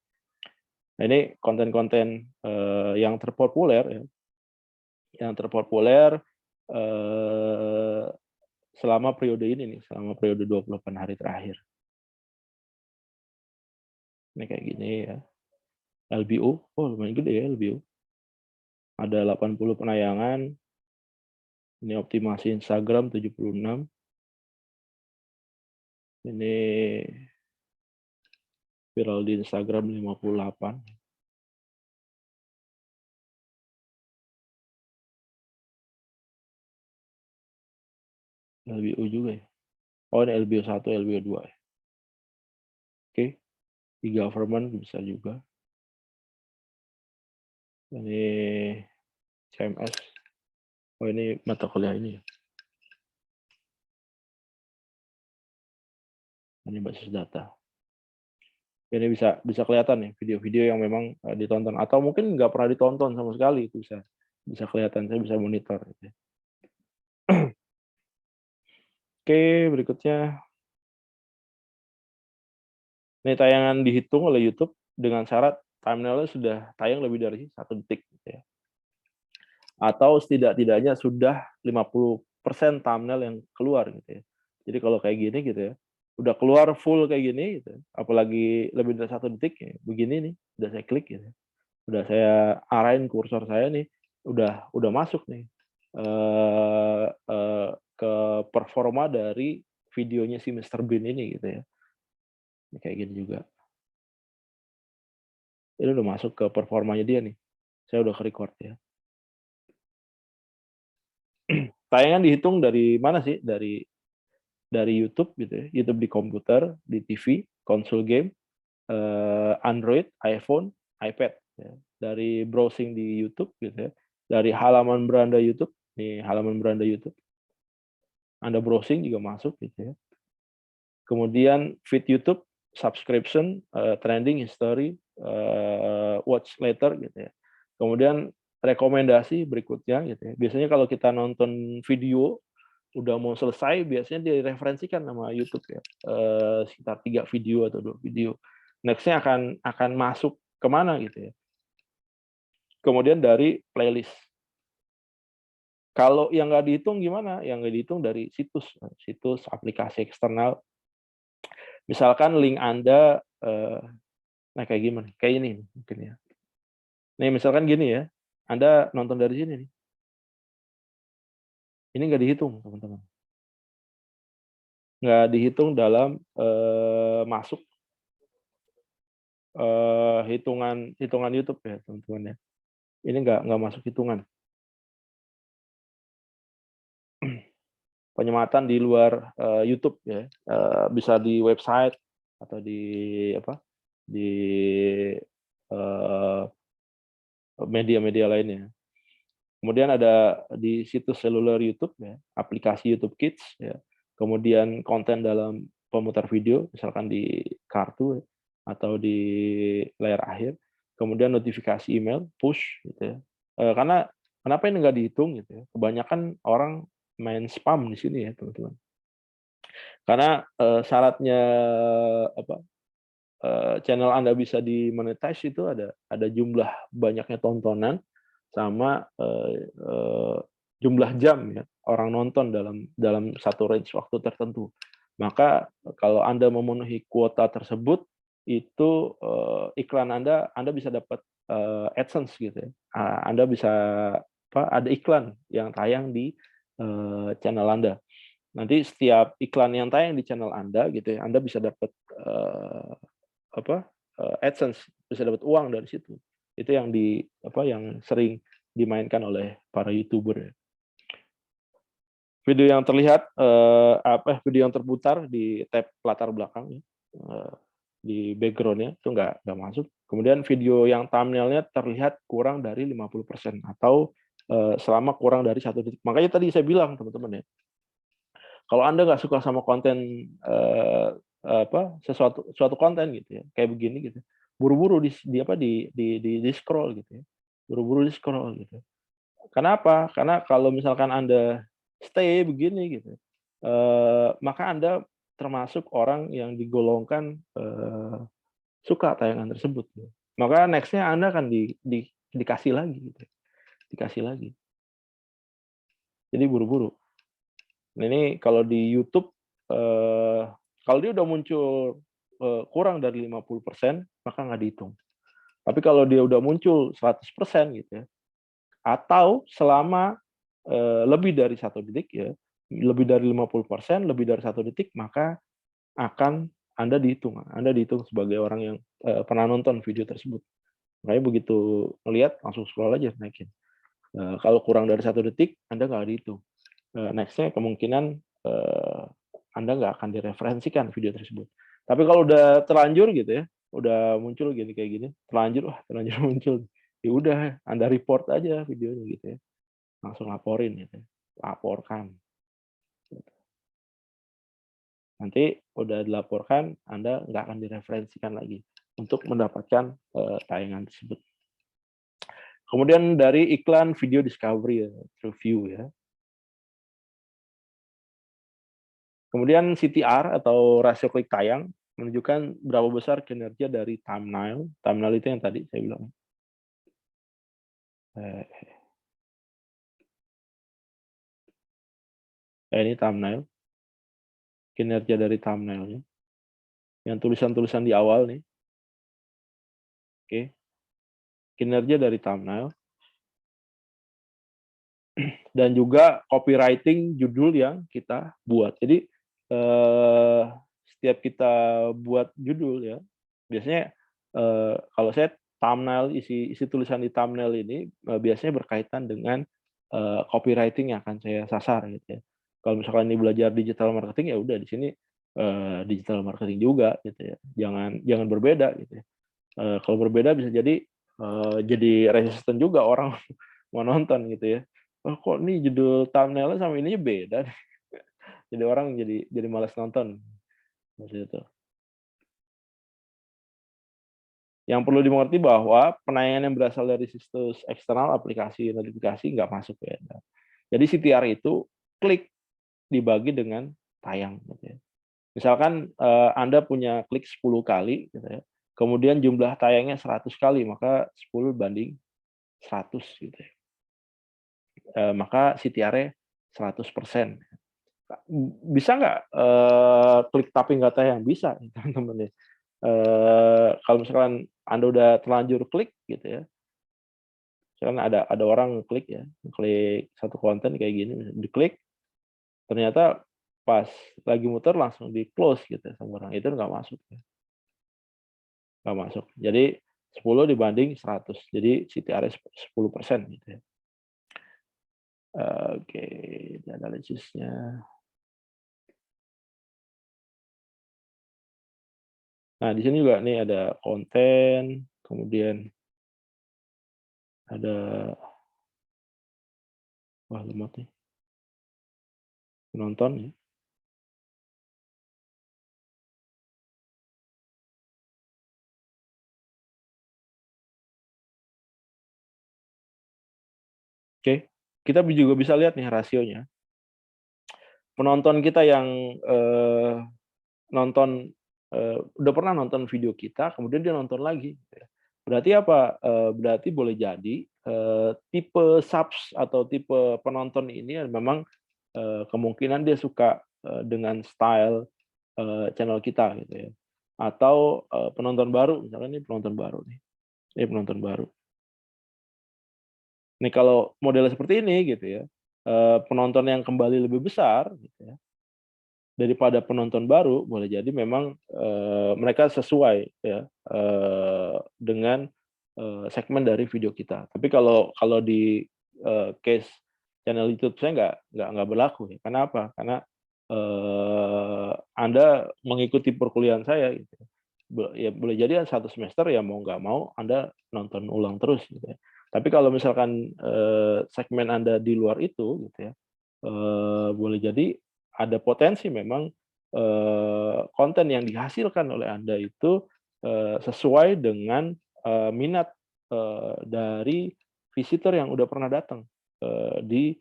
S1: Nah, ini konten-konten yang terpopuler ya, selama periode ini nih, selama periode 28 hari terakhir. Ini kayak gini ya. LBO, oh lumayan gede ya LBO. Ada 80 penayangan. Ini optimasi Instagram 76. Ini viral di Instagram 58. LBO juga ya. Oh ini LBO 1, LBO 2 ya. Oke. Di government bisa juga. Ini CMS. Oh ini mata kuliah ini ya. Ini basis data. Ini bisa kelihatan nih video-video yang memang ditonton atau mungkin nggak pernah ditonton sama sekali, itu bisa kelihatan, saya bisa monitor gitu ya. Oke, berikutnya. Ini tayangan dihitung oleh YouTube dengan syarat thumbnail-nya sudah tayang lebih dari 1 detik gitu ya. Atau setidak-tidaknya sudah 50% thumbnail yang keluar gitu ya. Jadi kalau kayak gini gitu ya, udah keluar full kayak gini gitu, apalagi lebih dari 1 detik ya, begini nih, udah saya klik gitu. Udah saya arahin kursor saya nih, udah masuk nih ke performa dari videonya si Mr. Bean ini gitu ya. Ini kayak gini juga. Ini udah masuk ke performanya dia nih. Saya udah ke-record ya. Tayangan dihitung dari mana sih? Dari YouTube gitu ya. YouTube di komputer, di TV, konsol game, Android, iPhone, iPad ya. Dari browsing di YouTube gitu ya. Dari halaman beranda YouTube, nih halaman beranda YouTube. Anda browsing juga masuk gitu ya. Kemudian feed YouTube, subscription, trending history, watch later gitu ya. Kemudian rekomendasi berikutnya gitu ya. Biasanya kalau kita nonton video udah mau selesai, biasanya direferensikan sama YouTube ya. Sekitar 3 video atau 2 video. Next-nya akan masuk kemana gitu ya. Kemudian dari playlist. Kalau yang nggak dihitung gimana? Yang nggak dihitung dari situs aplikasi eksternal. Misalkan link Anda, nah kayak gimana? Kayak ini mungkin ya. Nih misalkan gini ya, Anda nonton dari sini nih. Ini nggak dihitung teman-teman. Nggak dihitung dalam masuk hitungan YouTube ya teman-teman ya. Ini nggak masuk hitungan. Penyematan di luar YouTube ya, bisa di website atau di media-media lainnya. Kemudian ada di situs seluler YouTube ya, aplikasi YouTube Kids ya. Kemudian konten dalam pemutar video, misalkan di kartu atau di layar akhir. Kemudian notifikasi email, push gitu ya. Karena kenapa ini nggak dihitung gitu ya? Kebanyakan orang main spam di sini ya teman-teman. Karena syaratnya channel Anda bisa di-monetize itu ada jumlah banyaknya tontonan sama jumlah jam ya orang nonton dalam satu range waktu tertentu. Maka kalau Anda memenuhi kuota tersebut itu iklan Anda bisa dapat AdSense gitu ya. Anda bisa ada iklan yang tayang di channel Anda. Nanti setiap iklan yang tayang di channel Anda gitu ya, Anda bisa dapat AdSense, bisa dapat uang dari situ. Itu yang yang sering dimainkan oleh para YouTuber ya. Video yang terlihat video yang terputar di tab latar belakang di background-nya itu nggak masuk. Kemudian video yang thumbnail-nya terlihat kurang dari 50% atau selama kurang dari 1 detik. Makanya tadi saya bilang teman-teman ya, kalau Anda nggak suka sama konten suatu konten gitu ya, kayak begini gitu, buru-buru di scroll gitu ya, buru-buru di scroll gitu. Kenapa? Karena kalau misalkan Anda stay begini gitu, maka Anda termasuk orang yang digolongkan suka tayangan tersebut. Maka next-nya Anda akan dikasih lagi gitu, dikasih lagi. Jadi buru-buru. Nah, ini kalau di YouTube, kalau dia udah muncul kurang dari 50%, maka nggak dihitung. Tapi kalau dia udah muncul 100% gitu ya, atau selama lebih dari 1 detik ya, lebih dari 50%, lebih dari 1 detik, maka akan Anda dihitung. Anda dihitung sebagai orang yang pernah nonton video tersebut. Makanya begitu ngelihat langsung scroll aja naikin. Kalau kurang dari 1 detik, Anda nggak dihitung. Next-nya kemungkinan Anda nggak akan direferensikan video tersebut. Tapi kalau udah terlanjur gitu ya, udah muncul gini kayak gini, terlanjur muncul, ya udah Anda report aja videonya gitu ya, langsung laporin gitu, laporkan. Nanti udah dilaporkan, Anda nggak akan direferensikan lagi untuk mendapatkan tayangan tersebut. Kemudian dari iklan video discovery ya, review ya. Kemudian CTR atau rasio klik tayang menunjukkan berapa besar kinerja dari thumbnail. Thumbnail itu yang tadi saya bilang. Ini thumbnail. Kinerja dari thumbnailnya. Yang tulisan-tulisan di awal nih. Oke. Kinerja dari thumbnail. Dan juga copywriting judul yang kita buat. Jadi setiap kita buat judul ya, biasanya kalau saya thumbnail, isi tulisan di thumbnail ini biasanya berkaitan dengan copywriting yang akan saya sasar gitu ya. Kalau misalkan ini belajar digital marketing ya udah di sini digital marketing juga gitu ya. Jangan berbeda gitu ya. Kalau berbeda bisa jadi resisten juga orang mau nonton gitu ya. Oh, kok nih judul thumbnail-nya sama ininya beda. Jadi orang jadi malas nonton. Maksud itu. Yang perlu dimengerti bahwa penayangan yang berasal dari situs eksternal aplikasi notifikasi nggak masuk ya. Jadi CTR itu klik dibagi dengan tayang gitu ya. Misalkan Anda punya klik 10 kali gitu ya. Kemudian jumlah tayangnya 100 kali, maka 10 banding 100 gitu ya. Maka CTR-nya 100%. Bisa nggak klik tapi nggak tayang? Bisa teman-teman ya. Kalau misalkan Anda udah terlanjur klik gitu ya, misalkan ada orang klik ya, klik satu konten kayak gini, diklik, ternyata pas lagi muter langsung di close gitu ya sama orang, itu nggak masuk ya. nggak masuk. Jadi 10 dibanding 100. Jadi CTR-nya 10% gitu ya. Oke, analisisnya. Nah, di sini juga nih ada konten, kemudian ada wah lemot nih. Penonton ya. Oke, kita juga bisa lihat nih rasionya. Penonton kita yang nonton udah pernah nonton video kita, kemudian dia nonton lagi. Berarti apa? Berarti boleh jadi tipe subs atau tipe penonton ini memang kemungkinan dia suka dengan style channel kita gitu ya. Atau penonton baru, misalnya ini penonton baru nih. Ini penonton baru. Nih kalau model seperti ini gitu ya, penonton yang kembali lebih besar gitu ya, daripada penonton baru, boleh jadi memang mereka sesuai ya dengan segmen dari video kita. Tapi kalau di case channel YouTube saya nggak berlaku ya. Kenapa? Karena Anda mengikuti perkuliahan saya gitu. Ya boleh jadi satu semester ya mau nggak mau Anda nonton ulang terus gitu ya. Tapi kalau misalkan segmen Anda di luar itu gitu ya, boleh jadi ada potensi memang konten yang dihasilkan oleh Anda itu sesuai dengan minat dari visitor yang udah pernah datang di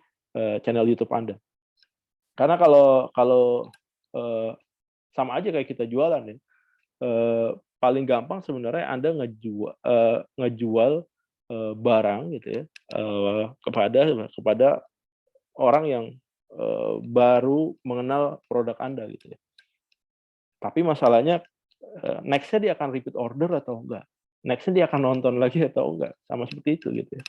S1: channel YouTube Anda. Karena kalau sama aja kayak kita jualan ya, paling gampang sebenarnya Anda ngejual barang gitu ya kepada orang yang baru mengenal produk Anda gitu ya. Tapi masalahnya next-nya dia akan repeat order atau enggak? Next-nya dia akan nonton lagi atau enggak? Sama seperti itu gitu ya.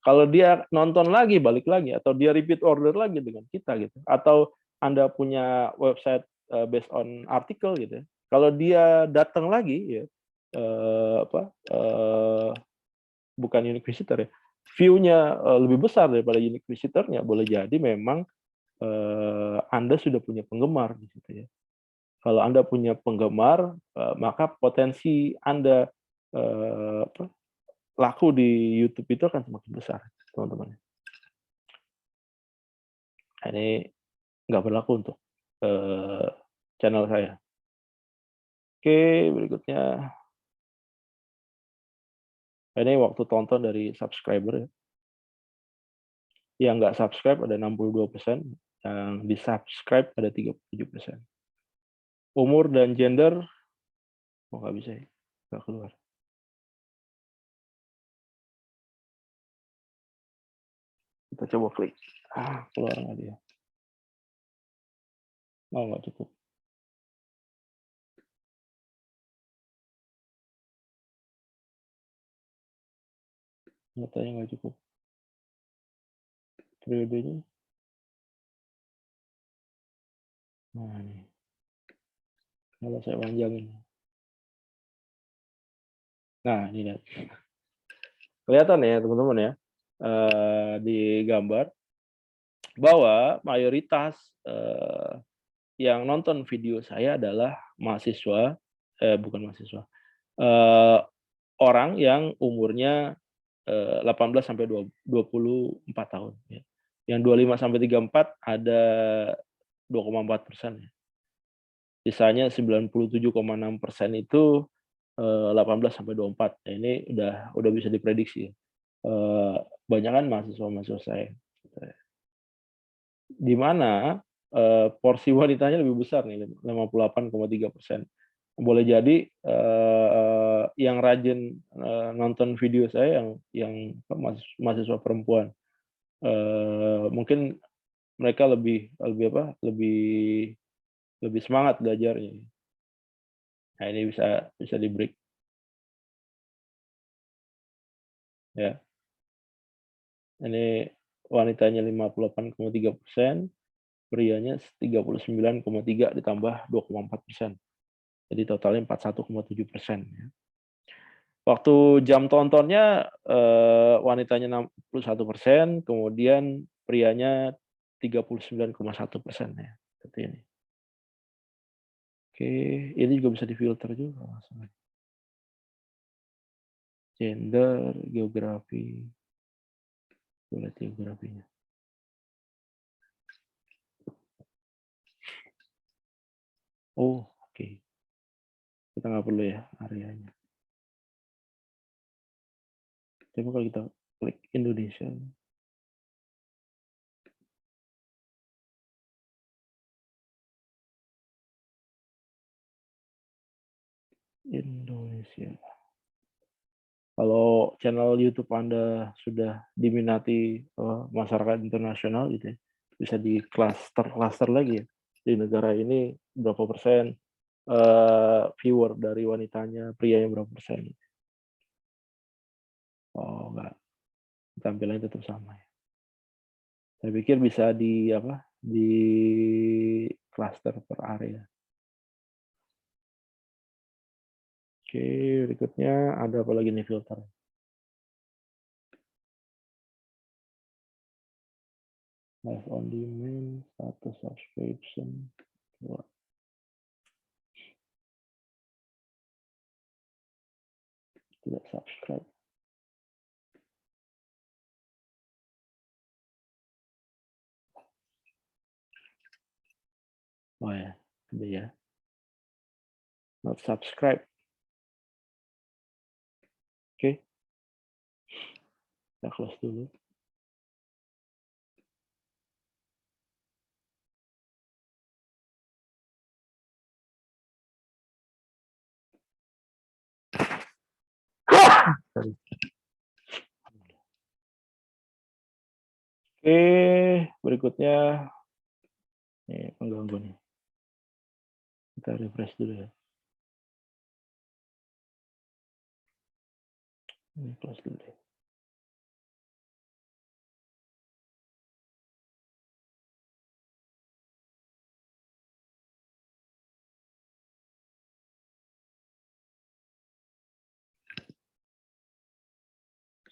S1: Kalau dia nonton lagi, balik lagi, atau dia repeat order lagi dengan kita gitu, atau Anda punya website based on artikel gitu ya. Kalau dia datang lagi ya, bukan unique visitor ya, view-nya lebih besar daripada unique visitor-nya, boleh jadi memang Anda sudah punya penggemar di situ ya. Kalau Anda punya penggemar, maka potensi Anda laku di YouTube itu akan semakin besar, teman-teman. Nah, ini nggak berlaku untuk channel saya. Oke, berikutnya. Ini waktu tonton dari subscriber ya. Yang nggak subscribe ada 62%, yang di-subscribe ada 37%. Umur dan gender, oh nggak bisa ya, nggak keluar. Kita coba klik. Keluar nggak dia? Oh, nggak cukup. Nyatanya nggak cukup. Periodenya. Nah, nih. Kalau saya panjangin. Nah, ini lihat. Kelihatan ya, teman-teman ya, di gambar bahwa mayoritas yang nonton video saya adalah mahasiswa, bukan mahasiswa, orang yang umurnya 18 sampai 24 tahun. Ya. Yang 25 sampai 34 ada 2,4%. Sisanya 97,6% itu 18 sampai 24. Nah, ini udah bisa diprediksi. Banyakan mahasiswa saya. Di mana porsi wanitanya lebih besar nih, 58,3%. Boleh jadi yang rajin nonton video saya yang mahasiswa perempuan. Mungkin mereka lebih semangat belajarnya. Nah, ini bisa di-break. Ya. Ini wanitanya 58,3%, prianya 39,3 ditambah 2,4%. Jadi totalnya 41,7%. Ya. Waktu jam tontonnya wanitanya 61%, kemudian prianya 39,1% ya. Seperti ini. Oke, ini juga bisa difilter juga masalah. Gender, geografi. Boleh geografinya. Oh, oke. Kita nggak perlu ya areanya. Coba kalau kita klik Indonesia. Indonesia. Kalau channel YouTube Anda sudah diminati masyarakat internasional gitu ya, bisa di klaster lagi ya. Di negara ini berapa persen viewer dari wanitanya, prianya berapa persen. Oh, enggak. Tampilannya tetap sama ya. Saya pikir bisa di apa? Di klaster per area. Oke, berikutnya ada apa lagi nih filter? Live on demand, status subscription. Tidak subscribe. Oh ya, ada ya. Not subscribe. Oke. Kita close dulu. Sorry. Oke, berikutnya ini pengganggu nih. Kita refresh dulu ya. Ini close dulu deh.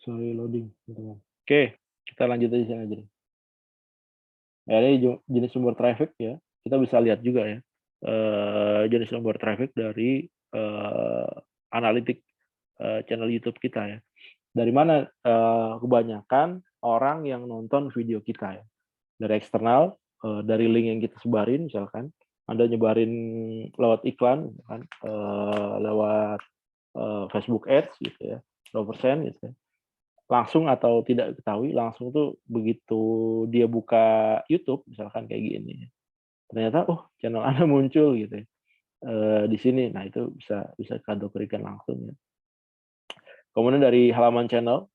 S1: Sorry loading, teman-teman. Oke, kita lanjut aja sini aja. Ya, ini jenis sumber traffic ya. Kita bisa lihat juga ya. Jenis sumber traffic dari analitik channel YouTube kita ya. Dari mana kebanyakan orang yang nonton video kita ya. Dari eksternal, dari link yang kita sebarin misalkan, Anda nyebarin lewat iklan, kan, lewat Facebook Ads gitu ya, berapa persen gitu ya. Langsung atau tidak diketahui, langsung tuh begitu dia buka YouTube misalkan kayak gini, ternyata oh channel Anda muncul gitu ya, di sini. Nah itu bisa kategorikan langsung ya. Kemudian dari halaman channel,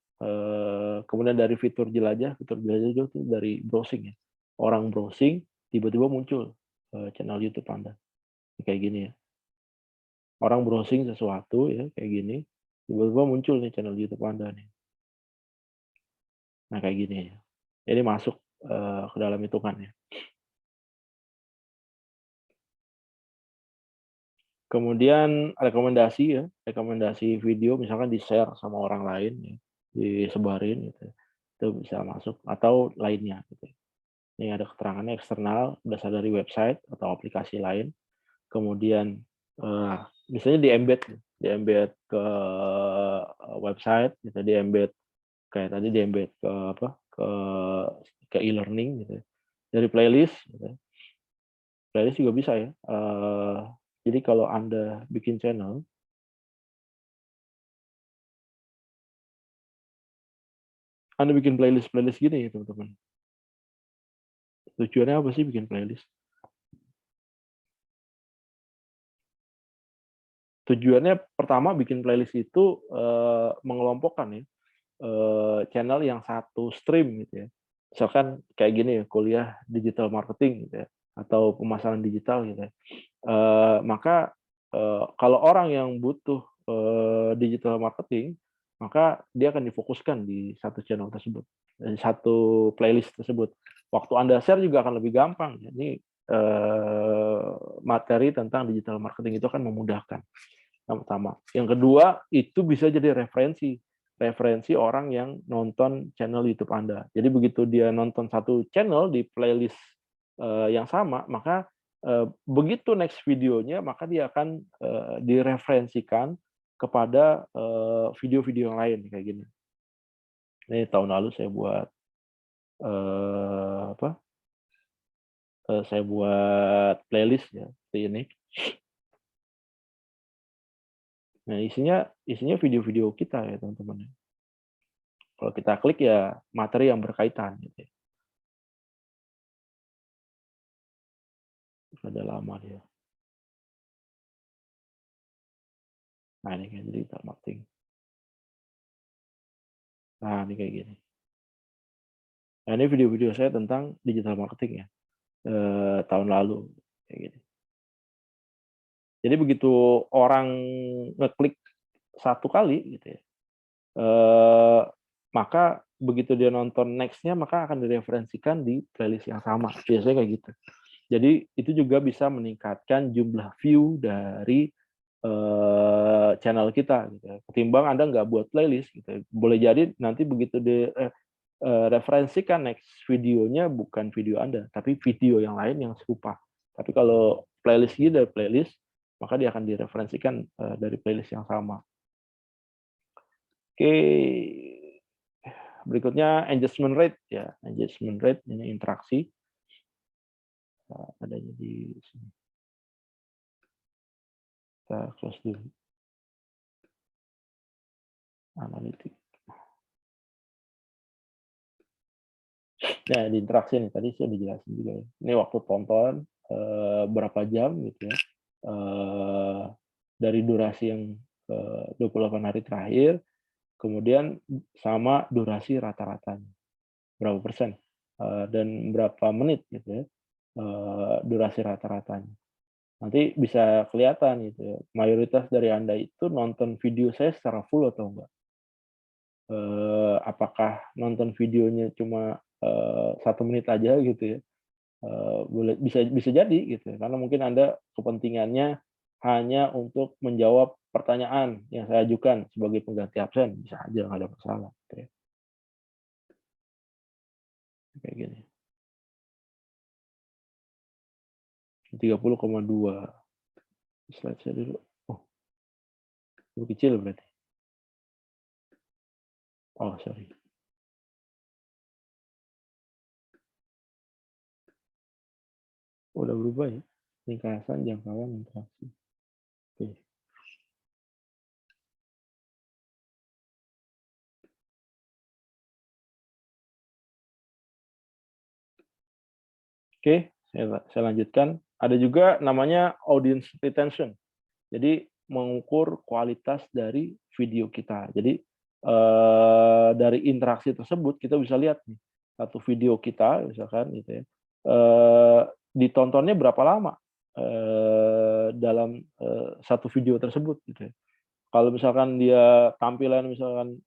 S1: kemudian dari fitur jelajah itu dari browsing ya. Orang browsing tiba-tiba muncul channel YouTube Anda kayak gini ya. Orang browsing sesuatu ya kayak gini, tiba-tiba muncul nih channel YouTube Anda nih. Nah kayak gini ya. Ini masuk ke dalam hitungan ya. Kemudian rekomendasi ya, rekomendasi video misalkan di-share sama orang lain ya, disebarin gitu. Itu bisa masuk atau lainnya gitu. Ini ada keterangannya eksternal berasal dari website atau aplikasi lain. Kemudian misalnya di-embed ke website gitu, di-embed kayak tadi di-embed ke apa? Ke e-learning gitu ya. Dari playlist gitu. Playlist juga bisa ya. Jadi kalau Anda bikin channel, Anda bikin playlist gini ya teman-teman. Tujuannya apa sih bikin playlist? Tujuannya pertama bikin playlist itu mengelompokkan ya channel yang satu stream gitu ya. Misalkan kayak gini ya, kuliah digital marketing gitu ya, atau pemasaran digital gitu ya. Maka kalau orang yang butuh digital marketing, maka dia akan difokuskan di satu channel tersebut, di satu playlist tersebut. Waktu Anda share juga akan lebih gampang. Ini materi tentang digital marketing itu akan memudahkan. yang pertama. Yang kedua, itu bisa jadi referensi orang yang nonton channel YouTube Anda. Jadi begitu dia nonton satu channel di playlist yang sama, maka begitu next videonya, maka dia akan direferensikan kepada video-video yang lain kayak gini. Ini tahun lalu saya buat apa? Saya buat playlist ya seperti ini. Nah, isinya video-video kita ya teman-teman. Kalau kita klik ya materi yang berkaitan gitu ya. Ada lama dia. Nah, ini kayak digital marketing. Nah, ini kayak gini. Nah, ini video-video saya tentang digital marketing ya. Tahun lalu kayak gini. Jadi begitu orang ngeklik satu kali gitu ya. Maka begitu dia nonton next-nya maka akan direferensikan di playlist yang sama. Biasanya kayak gitu. Jadi itu juga bisa meningkatkan jumlah view dari channel kita gitu ya. Ketimbang Anda nggak buat playlist gitu ya. Boleh jadi nanti begitu referensikan next videonya bukan video Anda, tapi video yang lain yang serupa. Tapi kalau playlist gitu dari playlist, maka dia akan direferensikan dari playlist yang sama. Oke, berikutnya engagement rate ya. Engagement rate ini interaksi. Adanya di sini. Kita close dulu. Analitik. Nah, di interaksi nih tadi saya dijelasin juga ya. Ini waktu tonton berapa jam gitu ya. Dari durasi yang 28 hari terakhir, kemudian sama durasi rata-ratanya. Berapa persen dan berapa menit gitu ya. Durasi rata-ratanya. Nanti bisa kelihatan gitu ya. Mayoritas dari Anda itu nonton video saya secara full atau enggak. Apakah nonton videonya cuma 1 menit aja gitu ya, boleh bisa bisa jadi gitu ya, karena mungkin Anda kepentingannya hanya untuk menjawab pertanyaan yang saya ajukan sebagai pengganti absen, bisa aja nggak ada masalah gitu ya. Kayak gini, 30,2 slide saya dulu. Oh, lebih kecil berarti. Oh, sorry. Udah berubah ya, ringkasan, jangkauan, interaksi. Oke. Oke, saya lanjutkan. Ada juga namanya audience retention. Jadi mengukur kualitas dari video kita. Jadi dari interaksi tersebut kita bisa lihat nih satu video kita misalkan gitu ya, ditontonnya berapa lama dalam satu video tersebut gitu ya. Kalau misalkan dia tampilan misalkan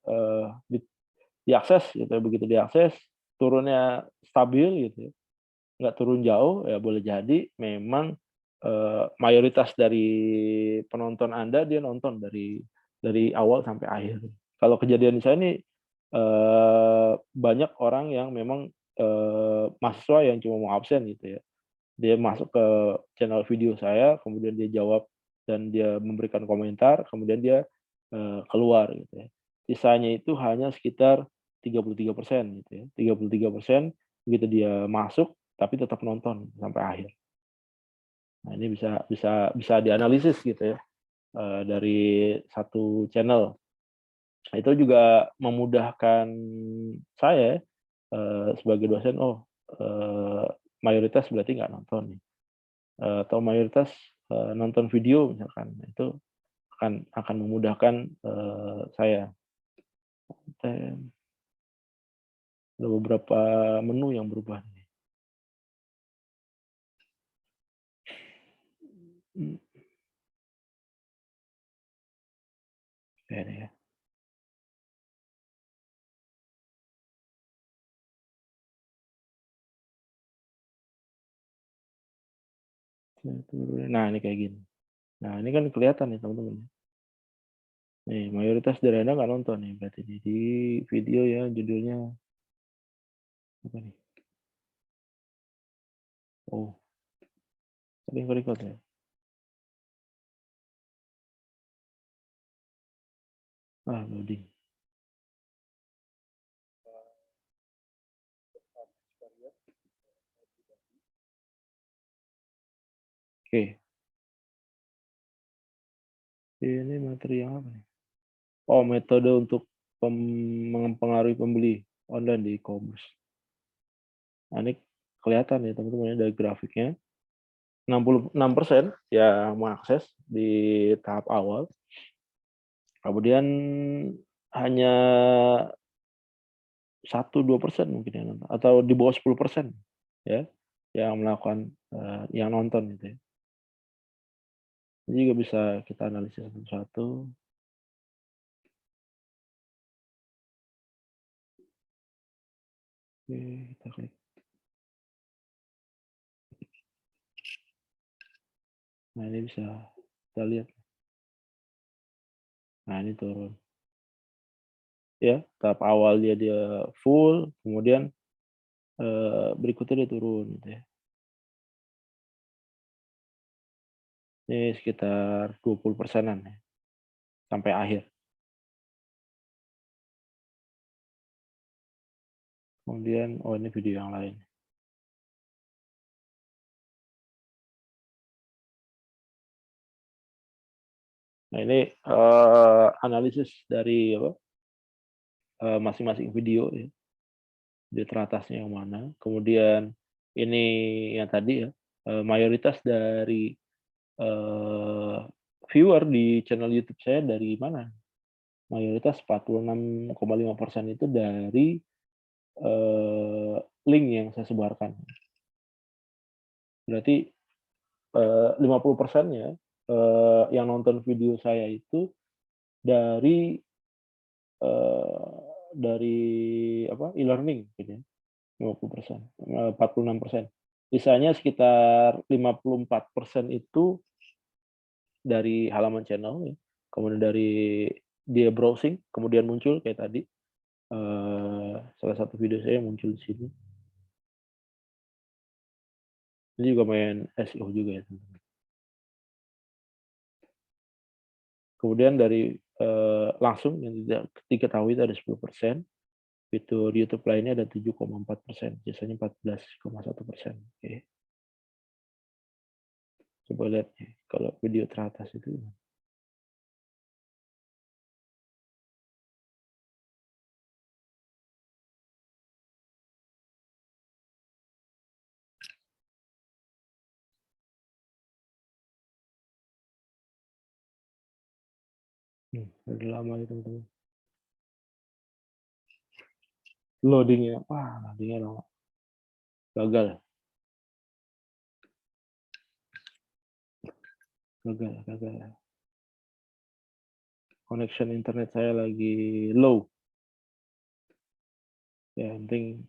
S1: diakses gitu ya, begitu diakses turunnya stabil gitu ya, nggak turun jauh, ya boleh jadi memang mayoritas dari penonton Anda dia nonton dari awal sampai akhir. Kalau kejadian di saya ini banyak orang yang memang mahasiswa yang cuma mau absen gitu ya. Dia masuk ke channel video saya, kemudian dia jawab dan dia memberikan komentar, kemudian dia keluar gitu ya. Sisanya itu hanya sekitar 33% gitu ya. 33% begitu dia masuk tapi tetap nonton sampai akhir. Nah, ini bisa dianalisis gitu ya, dari satu channel. Nah, itu juga memudahkan saya, sebagai dosen, oh, mayoritas berarti nggak nonton nih, atau mayoritas, nonton video misalkan. Nah, itu akan memudahkan, saya. Dan ada beberapa menu yang berubah nih. Mmm, iya nih ya. Nah, ini kayak gini. Nah, ini kan kelihatan nih teman-teman. Nih, mayoritas dari Anda nggak nonton nih, berarti di video ya, judulnya apa nih? Oh, tapi record ya. Loading. Oke, ini materi yang apa nih? Oh, metode untuk mempengaruhi pembeli online di e-commerce. Nah, ini kelihatan ya teman-teman dari grafiknya. 66% yang mengakses di tahap awal. Kemudian hanya 1-2% mungkin yang nonton, atau di bawah 10% ya yang melakukan yang nonton gitu ya. Ini juga bisa kita analisis satu-satu. Oke, kita klik. Nah, ini bisa kita lihat. Nah, ini turun. Ya, tahap awal dia full, kemudian berikutnya dia turun gitu ya. Ini sekitar 20%-an ya, sampai akhir. Kemudian, oh ini video yang lain. Nah, ini analisis dari masing-masing video ya. Di teratasnya yang mana. Kemudian ini yang tadi ya, mayoritas dari viewer di channel YouTube saya dari mana? Mayoritas 46,5% itu dari link yang saya sebarkan. Berarti 50%-nya yang nonton video saya itu dari e-learning gitu ya. 50%, 46%. Sisanya sekitar 54% itu dari halaman channel ya. Kemudian dari dia browsing, kemudian muncul kayak tadi. Salah satu video saya muncul di sini. Ini juga main SEO juga ya, teman-teman. Kemudian dari langsung yang tidak diketahui itu ada 10%. Fitur YouTube lainnya ada 7,4%, biasanya 14,1%. Oke. Coba lihat nih, kalau video teratas itu. Udah lama ya teman-teman. Loadingnya, wah loadingnya lama. Gagal. Connection internet saya lagi low. Ya, yang penting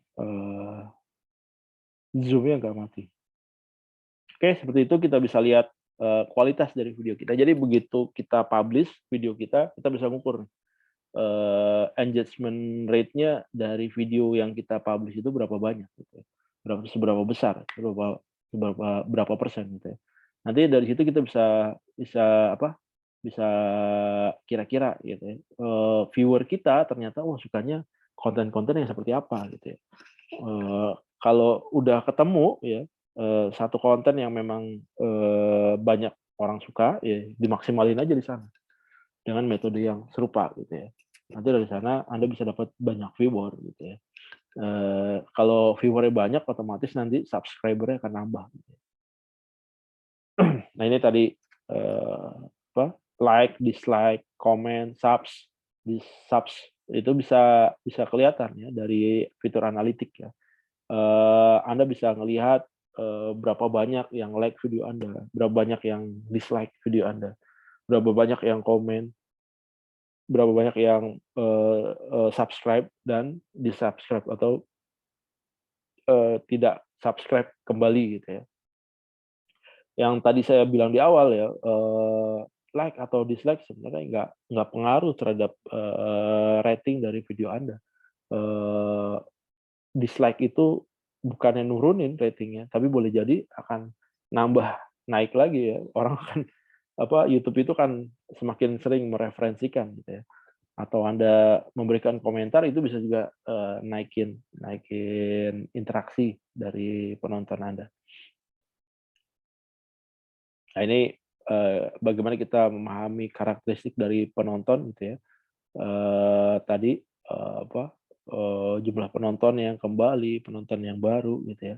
S1: zoom-nya nggak mati. Oke, seperti itu kita bisa lihat kualitas dari video kita. Jadi begitu kita publish video kita bisa mengukur engagement rate-nya dari video yang kita publish itu berapa banyak, gitu. Seberapa besar, berapa persen gitu ya. Nanti dari situ kita bisa kira-kira gitu ya. Viewer kita ternyata sukanya konten-konten yang seperti apa gitu ya. Kalau udah ketemu ya satu konten yang memang banyak orang suka ya dimaksimalin aja di sana dengan metode yang serupa gitu ya. Nanti dari sana Anda bisa dapat banyak viewer gitu ya. Kalau viewernya banyak otomatis nanti subscribernya akan nambah gitu. Nah, ini tadi like, dislike, comment, subs, itu bisa kelihatan ya dari fitur analitik ya. Anda bisa melihat berapa banyak yang like video Anda, berapa banyak yang dislike video Anda, berapa banyak yang komen, berapa banyak yang subscribe dan di-subscribe atau tidak subscribe kembali gitu ya. Yang tadi saya bilang di awal ya, like atau dislike sebenarnya nggak pengaruh terhadap rating dari video Anda. Dislike itu bukannya nurunin ratingnya, tapi boleh jadi akan nambah naik lagi ya. Orang akan YouTube itu kan semakin sering mereferensikan gitu ya. Atau Anda memberikan komentar itu bisa juga naikin interaksi dari penonton Anda. Nah ini bagaimana kita memahami karakteristik dari penonton gitu ya. Tadi jumlah penonton yang kembali, penonton yang baru gitu ya.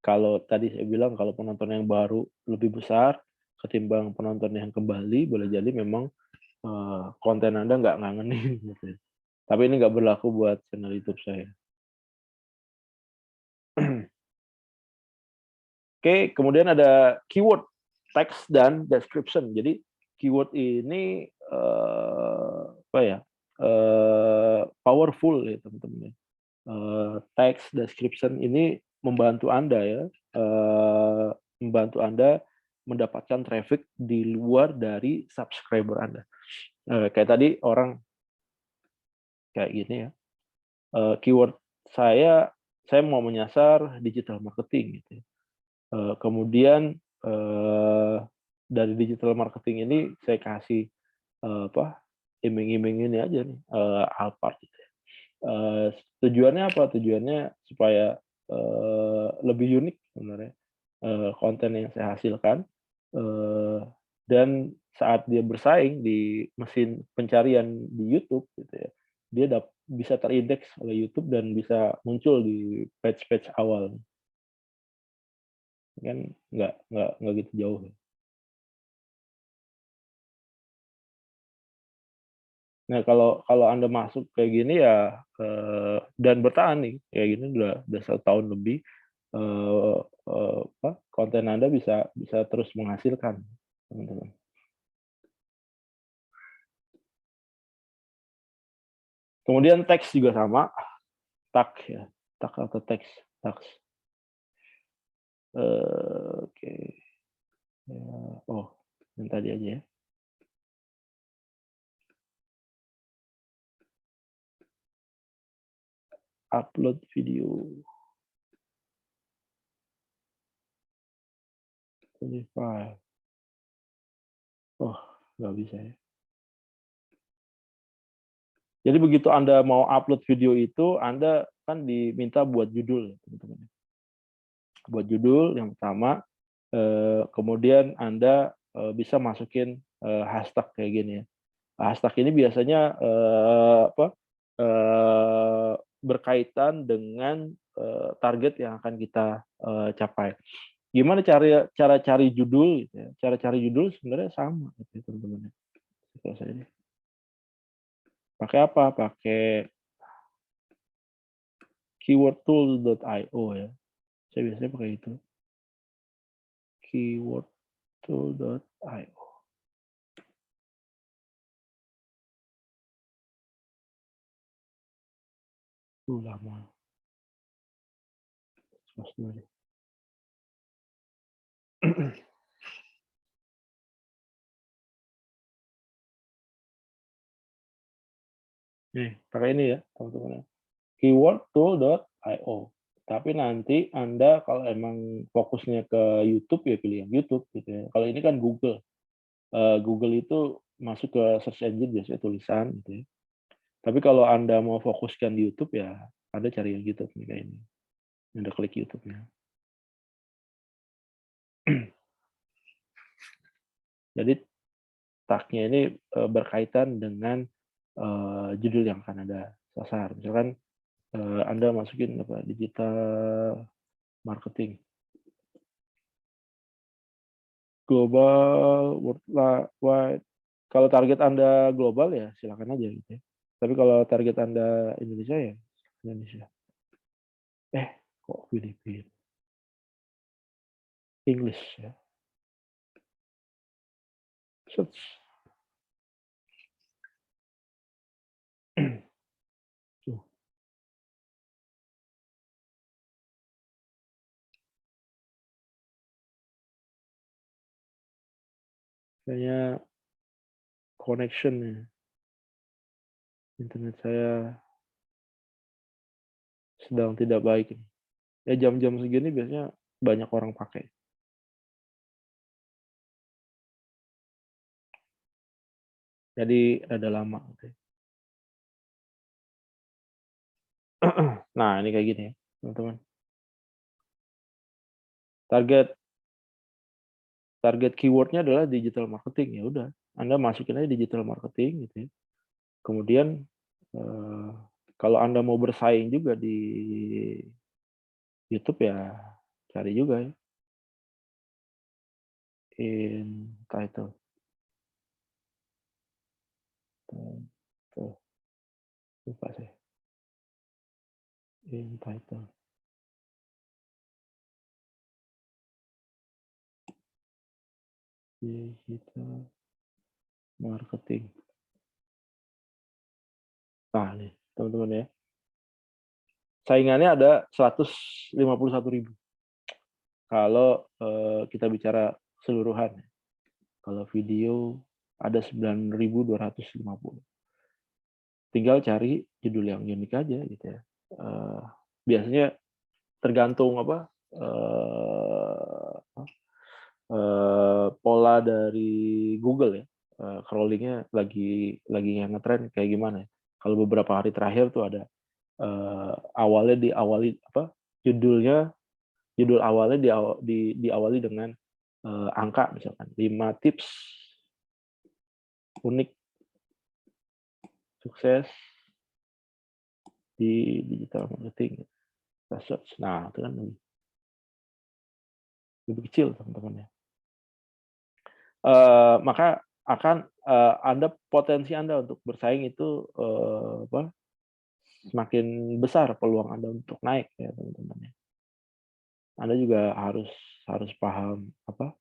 S1: Kalau tadi saya bilang kalau penonton yang baru lebih besar ketimbang penonton yang kembali, boleh jadi memang konten Anda nggak ngangenin gitu ya. Tapi ini nggak berlaku buat channel YouTube saya. Oke, kemudian ada keyword, text dan description. Jadi keyword ini powerful ya teman-teman. Text description ini membantu Anda ya, membantu Anda mendapatkan traffic di luar dari subscriber Anda. Kayak tadi orang kayak gini ya. Keyword saya mau menyasar digital marketing gitu. Kemudian dari digital marketing ini saya kasih iming-iming ini aja nih Alphard gitu ya. Tujuannya apa? Tujuannya supaya lebih unik sebenarnya konten yang saya hasilkan dan saat dia bersaing di mesin pencarian di YouTube gitu ya, dia bisa terindeks oleh YouTube dan bisa muncul di page-page awal. Kan nggak gitu jauh. Nah, kalau Anda masuk kayak gini ya dan bertahan nih kayak gini udah 1 tahun lebih, konten Anda bisa terus menghasilkan, teman-teman. Kemudian teks juga sama, tag ya, tag atau teks, tags. Oke. Ya, yang tadi aja ya. Upload video. 25. Nggak bisa ya. Jadi begitu Anda mau upload video itu, Anda kan diminta buat judul, teman-teman. Buat judul yang pertama, kemudian Anda bisa masukin hashtag kayak gini ya. Hashtag ini biasanya berkaitan dengan target yang akan kita capai. Gimana cara cari judul? Gitu ya. Cara cari judul sebenarnya sama, gitu, ya, teman-teman. Pakai apa? Pakai keywordtool.io ya. Saya biasanya pakai itu. Keywordtool.io. Lama. Nih, pakai ini ya, teman-teman. Keywordtool.io. Tapi nanti Anda kalau emang fokusnya ke YouTube ya pilih yang YouTube gitu ya. Kalau ini kan Google. Google itu masuk ke search engine biasanya tulisan gitu ya. Tapi kalau Anda mau fokuskan di YouTube ya Anda cari yang YouTube nih kayak ini. Anda klik YouTube-nya. Jadi tag-nya ini berkaitan dengan judul yang akan Anda sasar. Misalkan Anda masukin digital marketing. Global, worldwide. Kalau target Anda global ya silakan aja gitu ya. Tapi kalau target Anda Indonesia ya Indonesia. Kok Filipina? English ya. Search. Tuh. Kayaknya connection-nya, internet saya sedang tidak baik ini. Ya jam-jam segini biasanya banyak orang pakai. Jadi rada lama gitu ya. Nah, ini kayak gini ya, teman-teman. Target keyword-nya adalah digital marketing, ya udah, Anda masukin aja digital marketing gitu ya. Kemudian kalau Anda mau bersaing juga di YouTube ya cari juga ya. In title. Tuh, lupa saya. In title. Digital marketing. Nah, nih, teman-teman ya. Saingannya ada 151.000. Kalau kita bicara keseluruhan. Kalau video ada 9.250. Tinggal cari judul yang unik aja gitu ya. Biasanya tergantung apa pola dari Google ya. Crawlingnya lagi yang ngetren kayak gimana ya. Kalau beberapa hari terakhir tuh ada awalnya diawali apa judul awalnya diawali dengan angka misalkan 5 tips unik sukses di digital marketing. Search. Nah, itu kan lebih kecil teman-teman ya. Maka akan Anda potensi Anda untuk bersaing itu semakin besar peluang Anda untuk naik ya teman-teman ya. Anda juga harus paham apa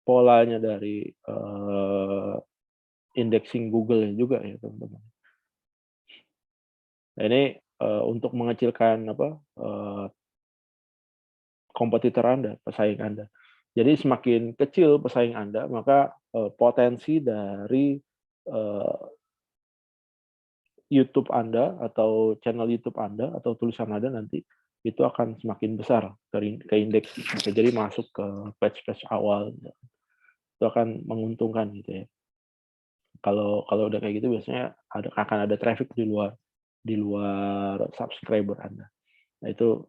S1: polanya dari indexing Google juga ya teman-teman. Nah, ini untuk mengecilkan apa kompetitor Anda, pesaing Anda. Jadi semakin kecil pesaing Anda, maka potensi dari YouTube Anda atau channel YouTube Anda atau tulisan Anda nanti itu akan semakin besar ke indeks. Jadi masuk ke page-page awal itu akan menguntungkan gitu ya. Kalau udah kayak gitu biasanya akan ada traffic di luar subscriber Anda. Nah itu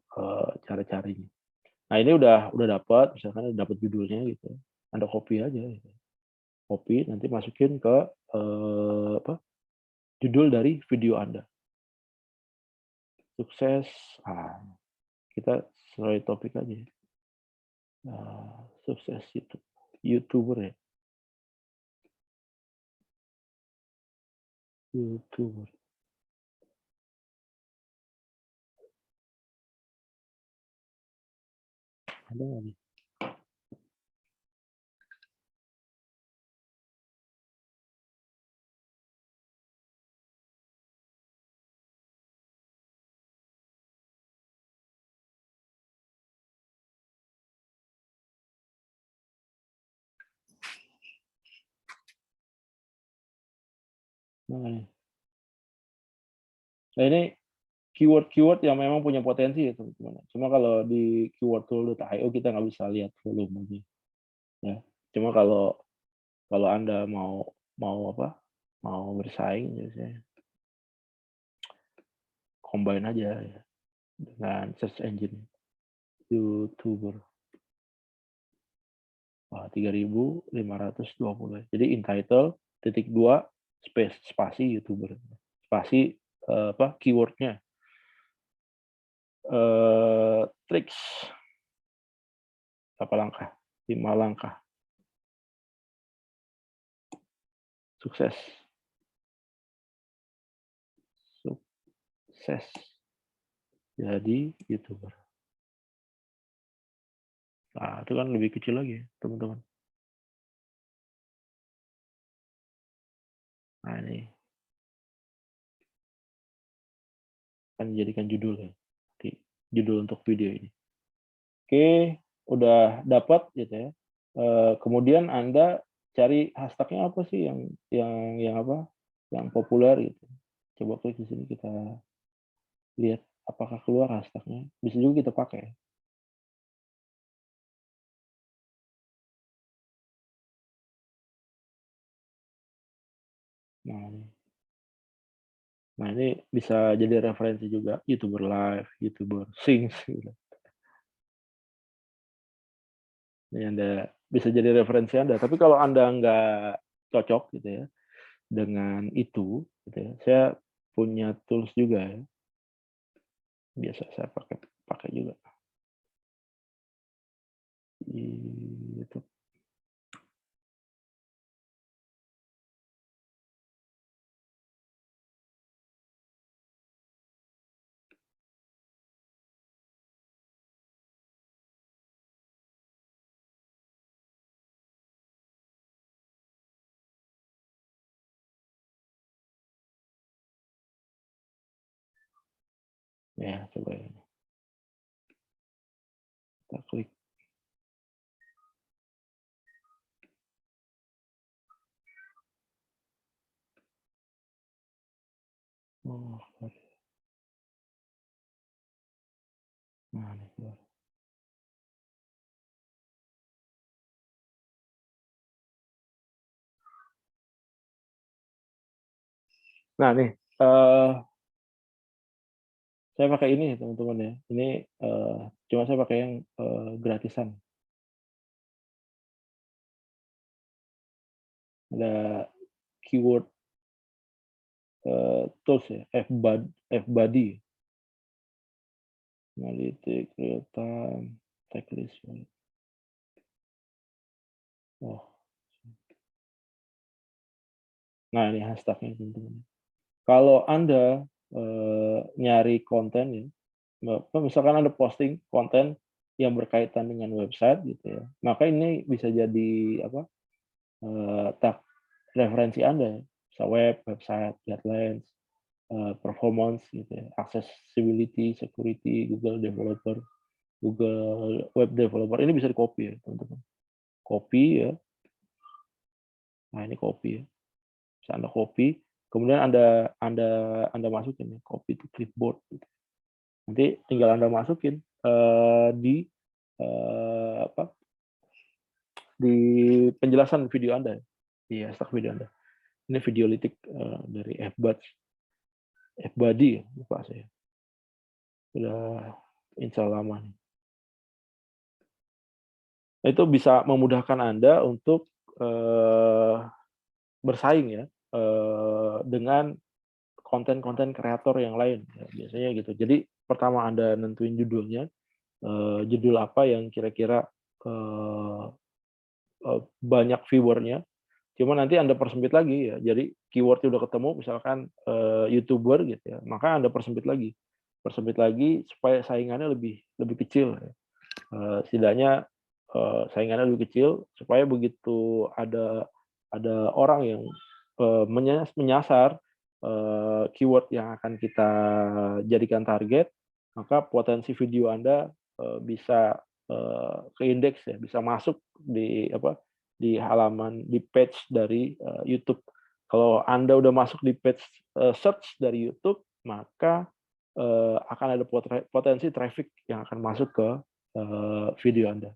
S1: cara-caranya. Nah ini udah dapat, misalkan dapat judulnya gitu, Anda copy aja, gitu. Copy nanti masukin ke judul dari video Anda. Sukses, kita sesuai topik aja. Sukses YouTuber ya. YouTuber. Ada nggak nih? Nah ini keyword yang memang punya potensi ya teman-teman. Cuma kalau di keywordtool.io kita nggak bisa lihat volumenya. Ya. Cuma kalau Anda mau apa? Mau bersaing biasanya combine aja ya dengan search engine YouTuber. Wah, 3.520. Jadi in title .2 spasi YouTuber. Spasi apa keywordnya. Triks berapa langkah? 5 langkah. Sukses. Sukses. Jadi YouTuber. Nah, itu kan lebih kecil lagi, teman-teman. Nah, ini kan dijadikan judul ya. Judul untuk video ini. Oke. udah dapat gitu ya, kemudian Anda cari hashtag-nya apa sih yang apa, yang populer gitu. Coba klik di sini kita lihat apakah keluar hashtag-nya, bisa juga kita pakai. Nah ini nah ini bisa jadi referensi juga, YouTuber Live, YouTuber Sings gitu. Ini Anda bisa jadi referensi Anda, tapi kalau Anda nggak cocok gitu ya, dengan itu gitu ya, saya punya tools juga ya, biasa saya pakai pakai juga di YouTube. Ya, coba ya, kita klik. Oh, nah ini keluar. Nah nih, saya pakai ini teman-teman ya, ini, cuma saya pakai yang, gratisan. Ada keyword, tools ya, FBuddy, Analytics, real time, checklist. Oh, nah ini hashtag-nya teman-teman. Kalau Anda, nyari konten ya, misalkan Anda posting konten yang berkaitan dengan website gitu ya, maka ini bisa jadi apa, tag referensi Anda ya, bisa web, website, guidelines, performance gitu ya, accessibility, security, Google developer, Google web developer, ini bisa di-copy ya teman-teman. Copy ya, nah ini copy ya, bisa Anda copy, kemudian Anda masukin ya, copy to clipboard gitu. Nanti tinggal Anda masukin, di, apa, di penjelasan video Anda, di hashtag video Anda. Ini Videolytic, dari FBuddy ya, lupa saya. Sudah install lama nih. Itu bisa memudahkan Anda untuk, bersaing ya, dengan konten-konten kreator yang lain, ya biasanya gitu. Jadi pertama Anda nentuin judulnya, judul apa yang kira-kira, eee banyak viewer-nya, cuma nanti Anda persempit lagi ya, jadi keyword-nya udah ketemu misalkan, YouTuber gitu ya, maka Anda persempit lagi supaya saingannya lebih lebih kecil ya. Setidaknya, saingannya lebih kecil supaya begitu ada orang yang, menyasar, keyword yang akan kita jadikan target, maka potensi video Anda, bisa, keindeks ya, bisa masuk di apa, di halaman, di page dari, YouTube. Kalau Anda udah masuk di page, search dari YouTube, maka, akan ada potensi traffic yang akan masuk ke, video Anda,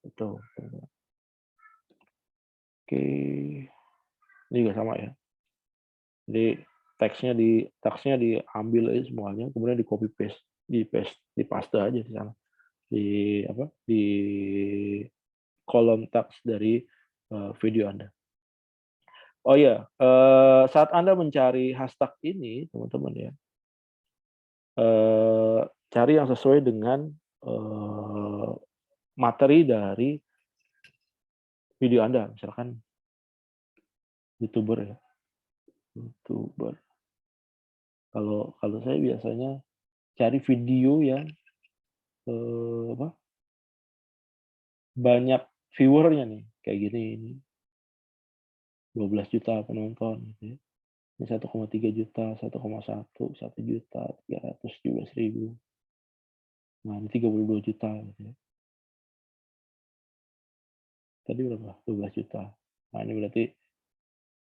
S1: itu. Oke, ini juga sama ya. Jadi teksnya diambil aja semuanya, kemudian di-copy paste, di-paste aja di sana, di apa, di kolom teks dari, video Anda. Oh iya, saat Anda mencari hashtag ini teman-teman ya, eee, cari yang sesuai dengan, eee, materi dari video Anda, misalkan YouTuber ya, YouTuber. Kalau kalau saya biasanya cari video yang, apa, banyak viewer-nya nih, kayak gini nih, 12 juta penonton gitu ya. Ini 1,3 juta, 1,1, 1.317.000. Nah, ini 32 juta gitu ya. Tadi berapa? 12 juta. Nah, ini berarti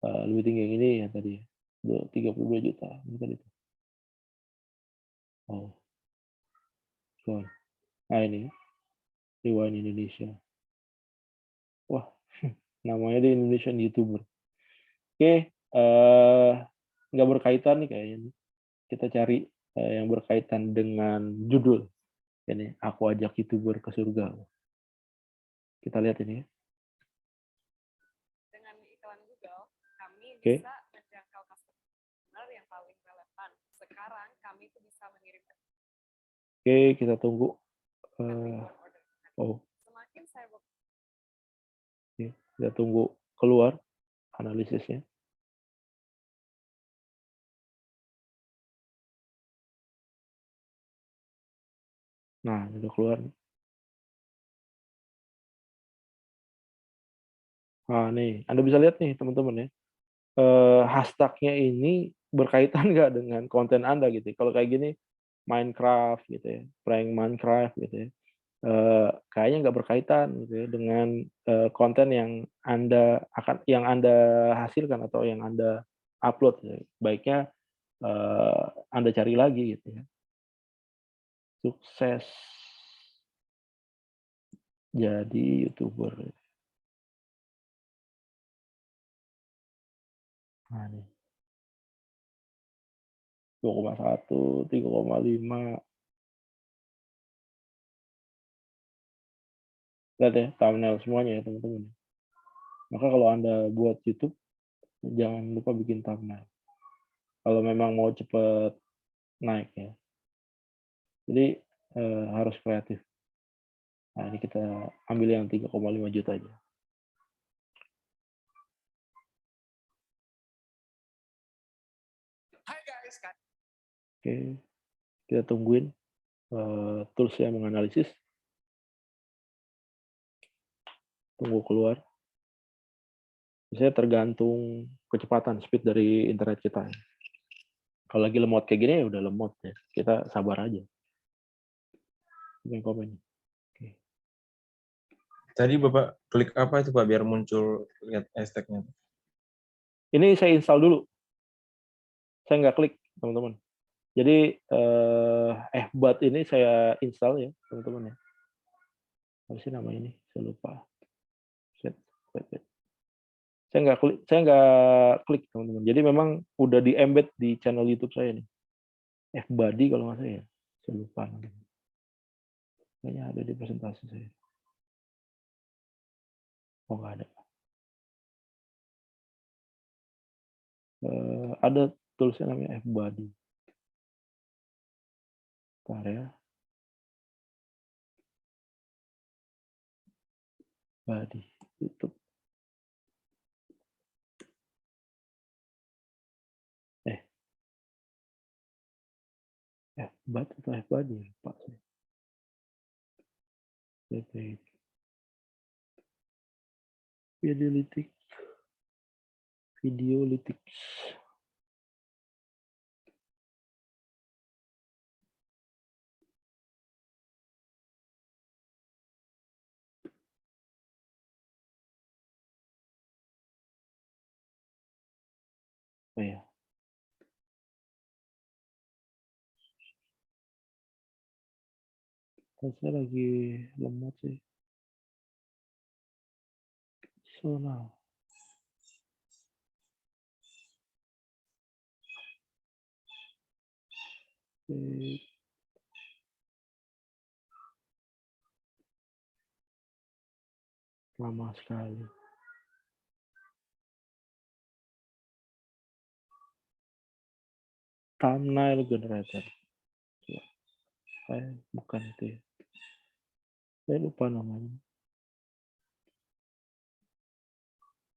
S1: lebih tinggi yang ini ya tadi. 32 juta. Ini tadi. Oh, cool. Nah, ini Rewind Indonesia. Wah, namanya di Indonesian YouTuber. Oke, nggak berkaitan nih kayaknya. Kita cari yang berkaitan dengan judul. Ini, aku ajak YouTuber ke surga. Kita lihat ini.
S3: Dengan iklan Google, kami
S1: Oke.
S3: bisa menjangkau customer yang paling relevan. Sekarang kami itu bisa mengirimkan
S1: Oke, kita tunggu.
S3: order.
S1: Oh,
S3: Semakin saya
S1: oke. Kita tunggu keluar analisisnya. Nah, ini udah keluar. Nah, nih, Anda bisa lihat nih, teman-teman ya. Hashtag-nya ini berkaitan nggak dengan konten Anda gitu. Kalau kayak gini, Minecraft gitu ya, prank Minecraft gitu ya. Kayaknya nggak berkaitan gitu ya dengan konten yang Anda hasilkan atau yang Anda upload. Ya. Baiknya Anda cari lagi gitu ya. Sukses jadi YouTuber. Nah, nih. 2,1, 3,5. Lihat ya, thumbnail semuanya ya teman-teman. Maka kalau Anda buat YouTube, jangan lupa bikin thumbnail. Kalau memang mau cepat naik ya. Jadi harus kreatif. Nah, ini kita ambil yang 3,5 juta aja. Oke, kita tungguin tools yang menganalisis. Tunggu keluar. Biasanya tergantung kecepatan, speed dari internet kita. Kalau lagi lemot kayak gini ya udah lemot ya. Kita sabar aja. Komen. Oke.
S4: Tadi Bapak klik apa itu Pak biar muncul lihat hashtag-nya?
S1: Ini saya install dulu. Saya nggak klik, teman-teman. Jadi FBAT ini saya install ya, teman-teman ya. Apa sih nama ini? Saya lupa. Saya nggak klik, teman-teman. Jadi memang udah di embed di channel YouTube saya nih. FBuddy kalau nggak salah ya. Saya lupa namanya. Kayaknya ada di presentasi saya. Oh, nggak ada. Ada tulisnya namanya FBuddy. Bentar ya. Buddy YouTube. FBud atau FBuddy ya, Pak. Videolytics. Oh ya. Saya lagi lemot sih. Soal. Lama sekali. Thumbnail generator. Bukan itu ya. Saya lupa namanya.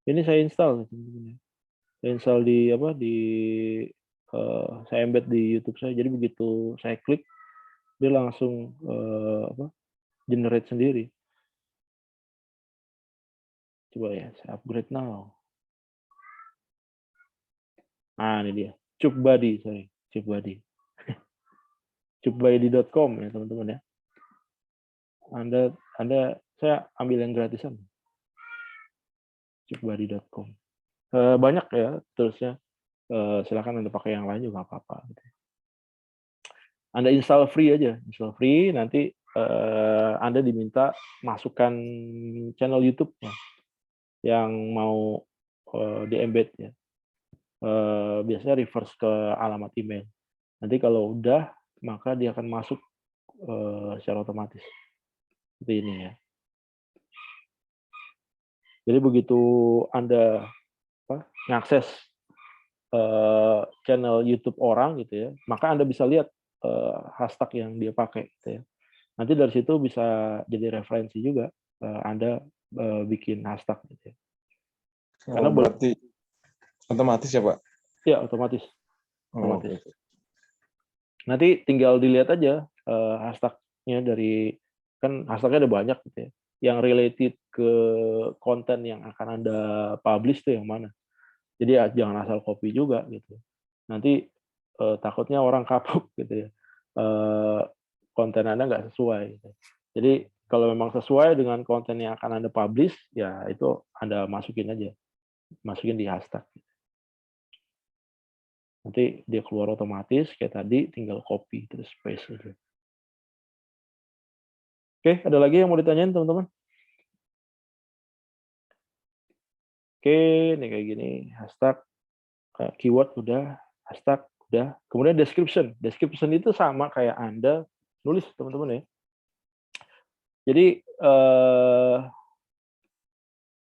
S1: Ini saya install, teman-teman. Saya install saya embed di YouTube saya. Jadi begitu saya klik, dia langsung generate sendiri. Coba ya, saya upgrade now. Nah, ini dia. Cupbuddy, sorry. Cupbuddy. Cupbuddy.com ya, teman-teman ya. Saya ambil yang gratisan. geekbuddy.com. Banyak ya toolsnya. Silakan Anda pakai yang lain juga nggak apa-apa. Gitu. Anda install free aja, install free. Nanti Anda diminta masukkan channel YouTube yang mau di embed ya. Biasanya reverse ke alamat email. Nanti kalau udah, maka dia akan masuk secara otomatis. Seperti ini ya. Jadi begitu Anda mengakses channel YouTube orang gitu ya, maka Anda bisa lihat hashtag yang dia pakai gitu ya. Nanti dari situ bisa jadi referensi juga Anda bikin hashtag gitu ya. Karena
S4: berarti otomatis ya, Pak?
S1: Ya, otomatis.
S4: Oh,
S1: Otomatis.
S4: gitu.
S1: Nanti tinggal dilihat aja hashtagnya dari, kan hashtagnya ada banyak gitu ya. Yang related ke konten yang akan Anda publish tuh yang mana. Jadi ya, jangan asal copy juga gitu. Nanti takutnya orang kapok gitu ya. Konten Anda nggak sesuai. Gitu. Jadi kalau memang sesuai dengan konten yang akan Anda publish, ya itu Anda masukin aja. Masukin di hashtag. Nanti dia keluar otomatis, kayak tadi tinggal copy, terus paste aja. Oke, ada lagi yang mau ditanyain teman-teman? Oke, ini kayak gini, hashtag, keyword udah, hashtag udah. Kemudian description. Description itu sama kayak Anda nulis, teman-teman ya. Jadi,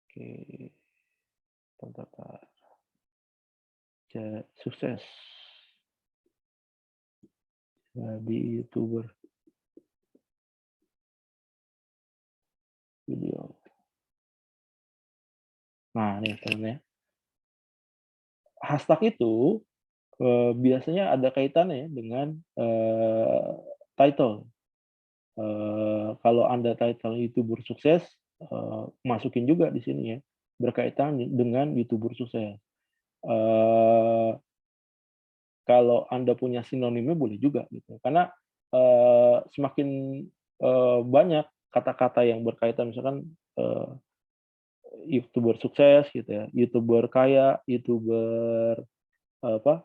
S1: oke, bentar. Sukses. Jadi YouTuber. Video. Nah, nih teman-teman ya. Hashtag itu biasanya ada kaitannya dengan title. Kalau Anda title YouTuber sukses, masukin juga di sini ya, berkaitan dengan YouTuber sukses. Kalau Anda punya sinonimnya boleh juga gitu. Karena semakin banyak kata-kata yang berkaitan, misalkan YouTuber sukses gitu ya, YouTuber kaya, YouTuber apa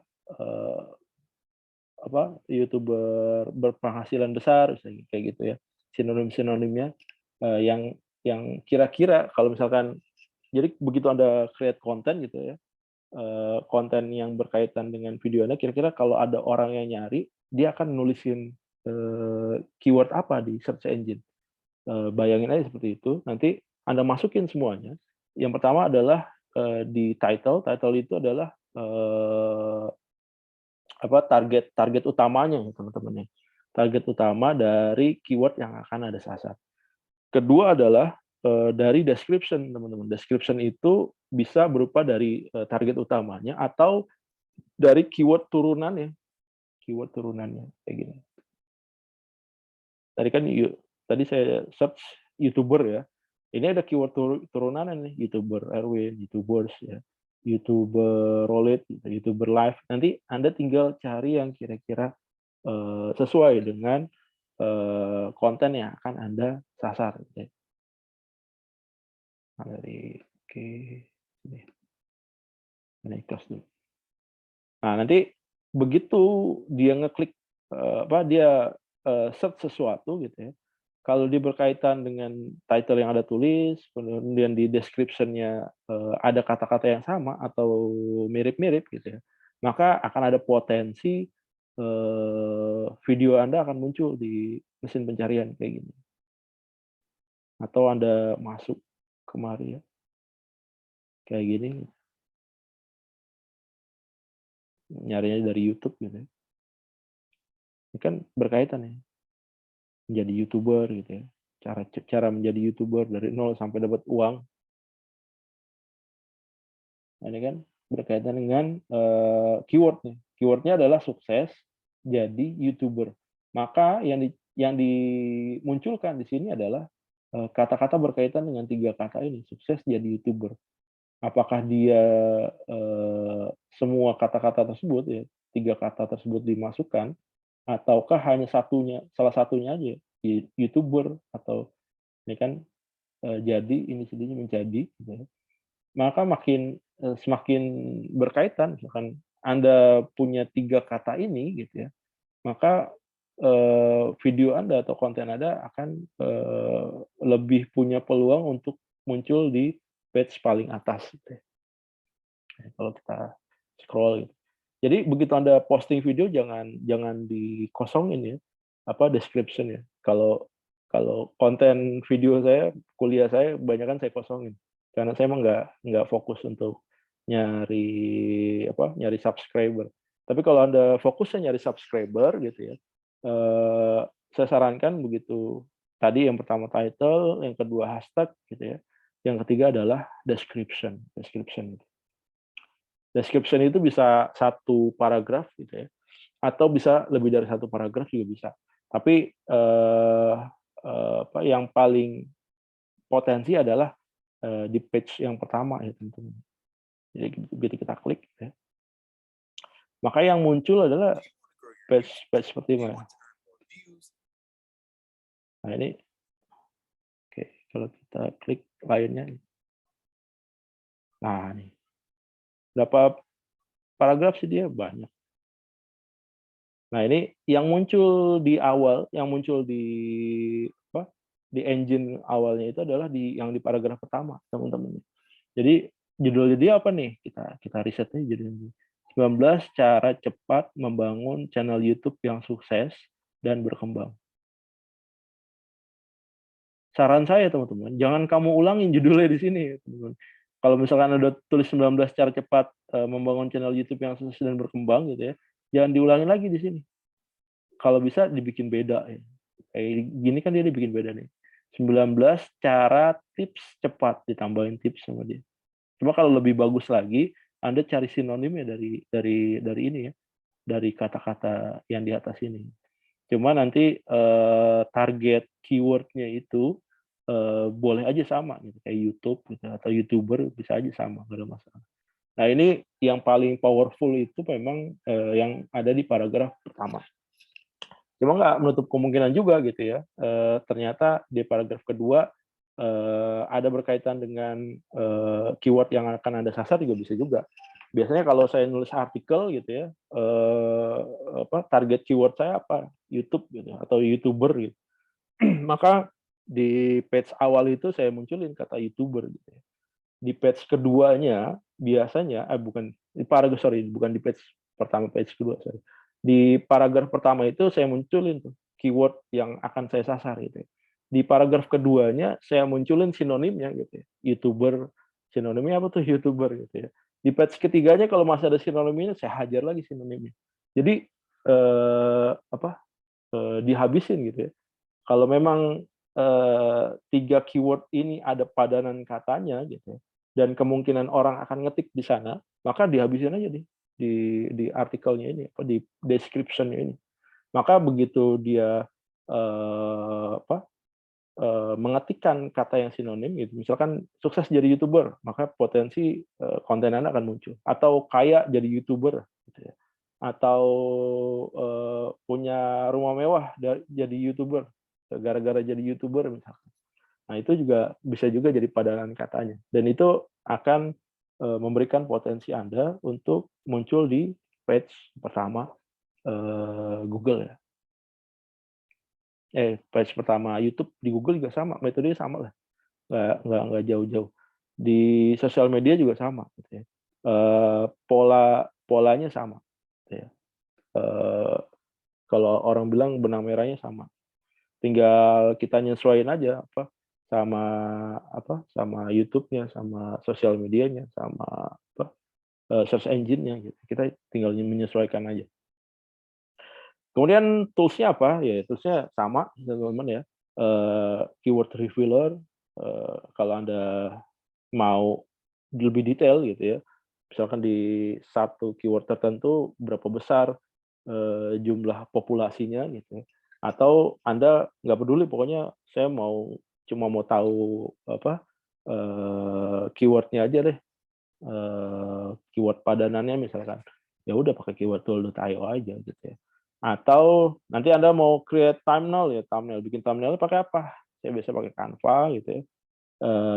S1: YouTuber berpenghasilan besar, kayak gitu ya. Sinonim-sinonimnya yang kira-kira kalau misalkan, jadi begitu Anda create konten gitu ya, konten yang berkaitan dengan video Anda, kira-kira kalau ada orang yang nyari, dia akan nulisin keyword apa di search engine. Bayangin aja seperti itu, nanti Anda masukin semuanya. Yang pertama adalah di title itu adalah target utamanya ya teman-teman ya. Target utama dari keyword yang akan Anda sasar. Kedua adalah dari description, teman-teman. Description itu bisa berupa dari target utamanya atau dari keyword turunannya. Keyword turunannya kayak gini. Tadi saya search YouTuber ya. Ini ada keyword turunannya nih, YouTuber Erwin, YouTubers ya. YouTuber Rolit, YouTuber Live. Nanti Anda tinggal cari yang kira-kira sesuai dengan konten yang akan Anda sasar. Nah, dari oke, ini close dulu. Nah, nanti begitu dia ngeklik dia search sesuatu gitu ya. Kalau dia berkaitan dengan title yang ada tulis, kemudian di description-nya ada kata-kata yang sama atau mirip-mirip gitu ya, maka akan ada potensi video Anda akan muncul di mesin pencarian kayak gini. Atau Anda masuk kemari ya, kayak gini, nyarinya dari YouTube gitu ya. Ini kan berkaitan ya, menjadi YouTuber gitu ya. Cara menjadi YouTuber dari nol sampai dapat uang. Nah, ini kan berkaitan dengan keyword nih. Keywordnya adalah sukses jadi YouTuber. Maka yang dimunculkan di sini adalah kata-kata berkaitan dengan 3 kata ini, sukses jadi YouTuber. Apakah dia semua kata-kata tersebut ya, 3 kata tersebut dimasukkan, ataukah hanya salah satunya aja, YouTuber, atau ini kan jadi, ini sendiri menjadi gitu ya. maka semakin berkaitan. Misalkan Anda punya 3 kata ini gitu ya, maka video Anda atau konten Anda akan lebih punya peluang untuk muncul di page paling atas gitu ya. Kalau kita scroll gitu. Jadi begitu Anda posting video jangan dikosongin ya, description ya. Kalau konten video saya, kuliah saya kebanyakan saya kosongin. Karena saya emang nggak fokus untuk nyari subscriber. Tapi kalau Anda fokusnya nyari subscriber gitu ya, saya sarankan begitu tadi yang pertama title, yang kedua hashtag gitu ya, yang ketiga adalah description. Description itu bisa 1 paragraf gitu ya, atau bisa lebih dari 1 paragraf juga bisa. Tapi yang paling potensi adalah di page yang pertama ya tentunya. Jadi begitu kita klik ya, maka yang muncul adalah page seperti ini. Nah ini, oke, kalau kita klik lainnya, nah nih berapa paragraf sih dia, banyak. Nah ini yang muncul di awal, yang muncul di engine awalnya itu adalah yang di paragraf pertama, teman-teman. Jadi judulnya dia apa nih? Kita riset nih judulnya. 19 cara cepat membangun channel YouTube yang sukses dan berkembang. Saran saya teman-teman, jangan kamu ulangin judulnya di sini, teman-teman. Kalau misalkan ada tulis 19 cara cepat membangun channel YouTube yang sukses dan berkembang gitu ya, jangan diulangin lagi di sini. Kalau bisa dibikin beda ya. Kayak gini kan dia dibikin beda nih. 19 cara tips cepat, ditambahin tips sama dia. Cuma kalau lebih bagus lagi, Anda cari sinonimnya dari ini ya, dari kata-kata yang di atas ini. Cuma nanti target keyword-nya itu boleh aja sama gitu, kayak YouTube gitu, atau YouTuber bisa aja sama, nggak ada masalah. Nah ini yang paling powerful itu memang yang ada di paragraf pertama. Cuma nggak menutup kemungkinan juga gitu ya, ternyata di paragraf kedua ada berkaitan dengan keyword yang akan Anda sasar juga bisa juga. Biasanya kalau saya nulis artikel gitu ya, target keyword saya apa? YouTube gitu atau YouTuber gitu. Maka di page awal itu saya munculin kata YouTuber gitu ya. Di page keduanya biasanya bukan di page pertama, page kedua, sorry. Di paragraf pertama itu saya munculin tuh keyword yang akan saya sasar gitu ya. Di paragraf keduanya saya munculin sinonimnya gitu ya. YouTuber, sinonimnya apa tuh YouTuber gitu ya. Di page ketiganya kalau masih ada sinonimnya saya hajar lagi sinonimnya. Jadi dihabisin gitu ya. Kalau memang 3 keyword ini ada padanan katanya gitu ya, dan kemungkinan orang akan ngetik di sana, maka dihabisin aja di artikelnya ini, di description-nya ini. Maka begitu dia mengetikkan kata yang sinonim gitu, misalkan sukses jadi YouTuber, maka potensi konten Anda akan muncul. Atau kaya jadi YouTuber gitu ya. Atau punya rumah mewah jadi YouTuber, gara-gara jadi YouTuber misalkan. Nah, itu juga bisa juga jadi padanan katanya. Dan itu akan memberikan potensi Anda untuk muncul di page pertama Google ya. Page pertama YouTube di Google juga sama, metodenya sama lah. Nggak jauh-jauh. Di sosial media juga sama gitu ya. Polanya sama gitu ya. Kalau orang bilang benang merahnya sama. Tinggal kita nyesuaiin aja sama YouTube-nya, sama sosial medianya, sama search engine-nya gitu. Kita tinggal menyesuaikan aja. Kemudian tools-nya apa? Ya tools-nya sama teman-teman ya. Keyword revealer, kalau Anda mau lebih detail gitu ya. Misalkan di satu keyword tertentu berapa besar jumlah populasinya gitu. Atau Anda nggak peduli, pokoknya saya cuma mau tahu keyword-nya aja deh, keyword padanannya misalkan. Ya udah pakai keyword tool.io aja gitu ya. Atau nanti Anda mau create thumbnail ya, bikin thumbnail pakai apa? Saya biasa pakai Canva gitu ya.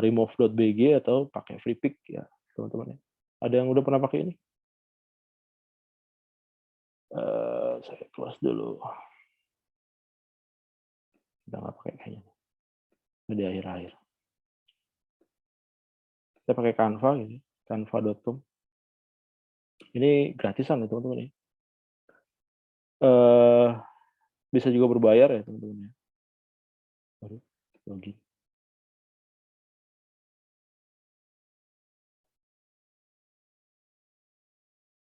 S1: remove.bg atau pakai FreePic ya teman-teman. Ada yang udah pernah pakai ini? Saya close dulu. Udah nggak pakai kayaknya. Di akhir-akhir. Saya pakai Canva gitu, canva.com. Ini gratisan ya teman-teman ya. Bisa juga berbayar ya teman-teman ya. Baru login.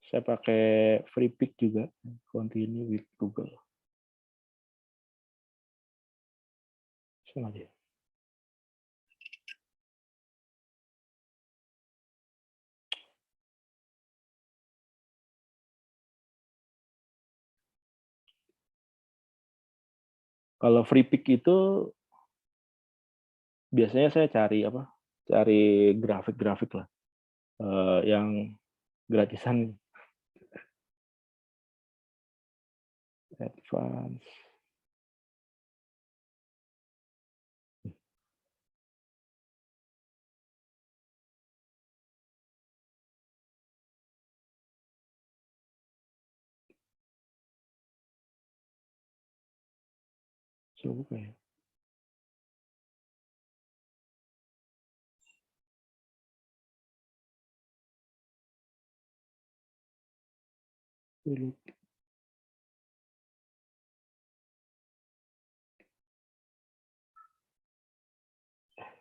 S1: Saya pakai FreePic juga, continue with Google. Sengaja. Kalau FreePic itu biasanya saya cari apa? Cari grafik-grafik lah yang gratisan. Advance. Coba buka ya.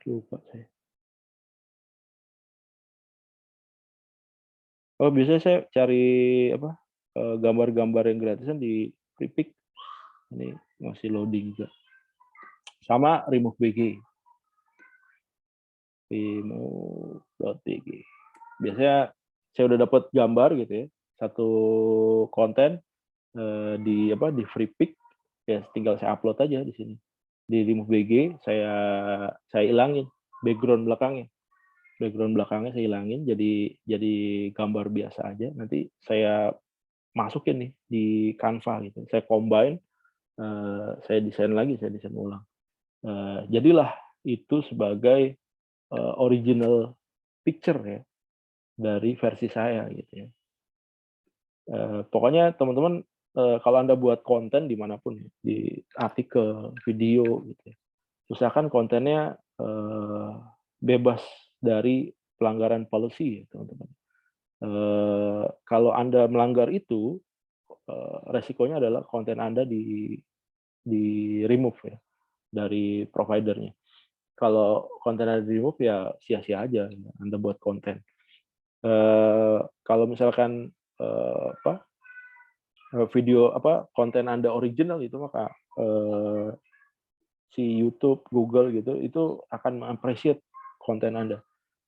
S1: Lupa saya. Oh, biasanya saya cari apa? Gambar-gambar yang gratisan di FreePic. Ini masih loading juga. Sama remove.bg. Remove.bg. Biasanya saya udah dapat gambar gitu ya. Satu konten di apa di FreePic ya tinggal saya upload aja di sini. Di remove.bg saya ilangin background belakangnya. Background belakangnya saya hilangin jadi gambar biasa aja. Nanti saya masukin nih di Canva gitu. Saya combine, saya desain lagi, saya desain ulang. Jadilah itu sebagai original picture ya dari versi saya gitu ya. Pokoknya teman-teman kalau Anda buat konten dimanapun ya, di artikel, video gitu ya, usahakan kontennya bebas dari pelanggaran policy ya teman-teman. Kalau Anda melanggar itu, resikonya adalah konten Anda di remove ya dari providernya. Kalau konten Anda di remove ya sia-sia aja ya, Anda buat konten. Kalau misalkan video konten Anda original itu maka si YouTube, Google gitu itu akan mengapresiasi konten Anda.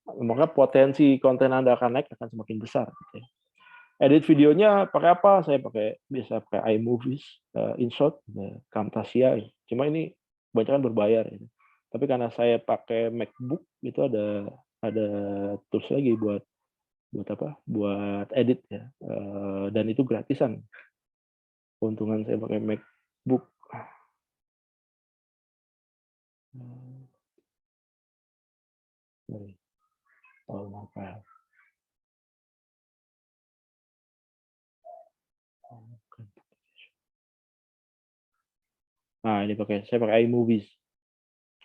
S1: Maka potensi konten Anda akan naik akan semakin besar. Gitu ya. Edit videonya pakai apa? Saya biasa pakai iMovies, InShot, Camtasia. Cuma ini kebanyakan berbayar. Ya. Tapi karena saya pakai MacBook itu ada tools lagi buat apa? Buat edit ya. Dan itu gratisan. Keuntungan saya pakai MacBook. Oh, apa? Nah, ini saya pakai iMovies.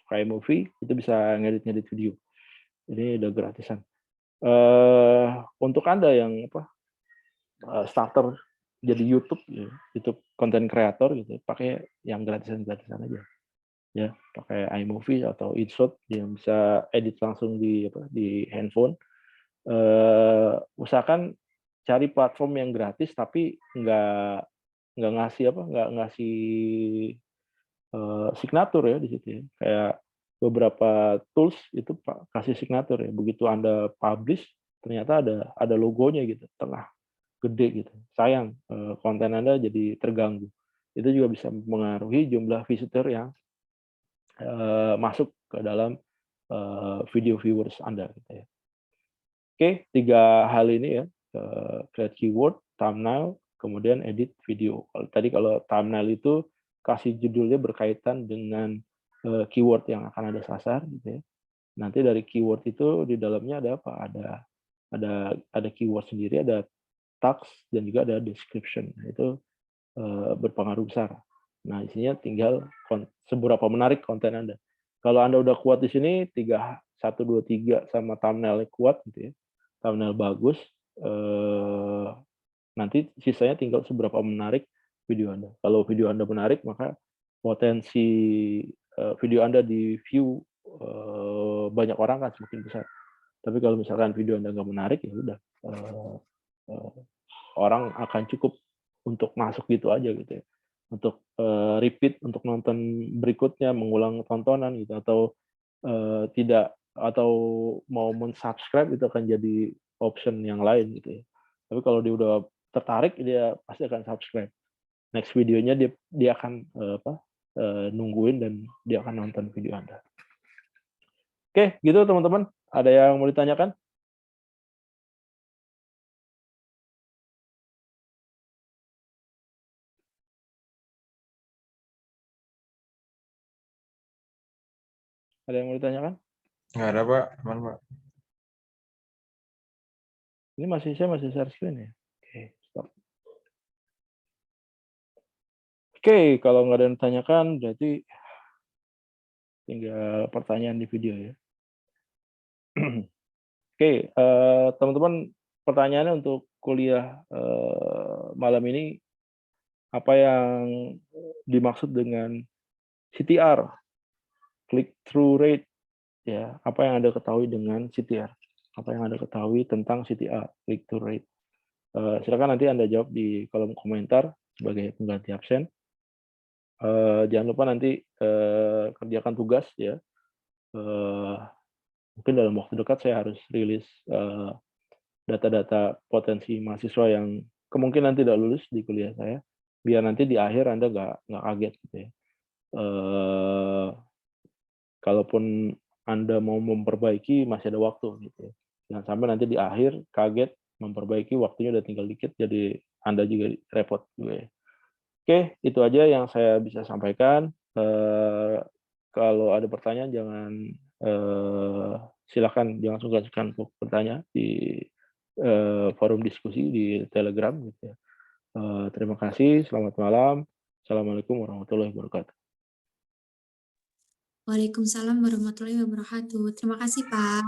S1: Pakai iMovie itu bisa ngedit video. Ini udah gratisan. Untuk Anda yang starter jadi YouTube content creator gitu, pakai yang gratisan aja. Ya, pakai iMovie atau InShot yang bisa edit langsung di handphone. Usahakan cari platform yang gratis tapi nggak ngasih signatur ya di situ ya. Kayak beberapa tools itu kasih signatur ya. Begitu Anda publish ternyata ada logonya gitu tengah gede gitu. Sayang konten Anda jadi terganggu. Itu juga bisa mempengaruhi jumlah visitor yang masuk ke dalam video viewers Anda gitu ya. Oke, 3 hal ini ya. Create keyword, thumbnail, kemudian edit video. Kalau thumbnail itu kasih judulnya berkaitan dengan keyword yang akan Anda sasar gitu ya. Nanti dari keyword itu di dalamnya ada apa? Ada keyword sendiri, ada tags, dan juga ada description. Nah, itu berpengaruh besar. Nah, isinya tinggal seberapa menarik konten Anda. Kalau Anda udah kuat di sini, 1, 2, 3 sama thumbnail kuat gitu ya, thumbnail bagus, nanti sisanya tinggal seberapa menarik video Anda. Kalau video Anda menarik, maka potensi video Anda di-view banyak orang kan semakin besar. Tapi kalau misalkan video Anda nggak menarik, ya udah, orang akan cukup untuk masuk gitu aja gitu ya. Untuk repeat, untuk nonton berikutnya, mengulang tontonan gitu, atau tidak, atau mau men-subscribe, itu akan jadi option yang lain gitu ya. Tapi kalau dia udah tertarik, dia pasti akan subscribe. Next videonya dia akan nungguin dan dia akan nonton video Anda. Oke, gitu teman-teman. Ada yang mau ditanyakan? Ada yang mau ditanyakan?
S4: Nggak ada, Pak. Aman, Pak.
S1: Ini saya masih share screen ya? Oke, stop. Oke, kalau nggak ada yang ditanyakan, berarti tinggal pertanyaan di video ya. Oke, teman-teman, pertanyaannya untuk kuliah malam ini, apa yang dimaksud dengan CTR, click through rate, ya? Apa yang Anda ketahui dengan CTR? Apa yang Anda ketahui tentang CTR, click through rate? Silakan nanti Anda jawab di kolom komentar sebagai pengganti absen. Jangan lupa nanti kerjakan tugas ya. Mungkin dalam waktu dekat saya harus rilis data-data potensi mahasiswa yang kemungkinan tidak lulus di kuliah saya, biar nanti di akhir Anda nggak kaget gitu ya. Kalaupun Anda mau memperbaiki, masih ada waktu gitu ya. Jangan sampai nanti di akhir kaget memperbaiki, waktunya udah tinggal dikit, jadi Anda juga repot juga ya. Oke, itu aja yang saya bisa sampaikan. Kalau ada pertanyaan, silakan jangan sungkan-sungkan untuk bertanya di forum diskusi di Telegram gitu ya. Terima kasih, selamat malam. Assalamualaikum warahmatullahi wabarakatuh.
S5: Waalaikumsalam warahmatullahi wabarakatuh. Terima kasih, Pak.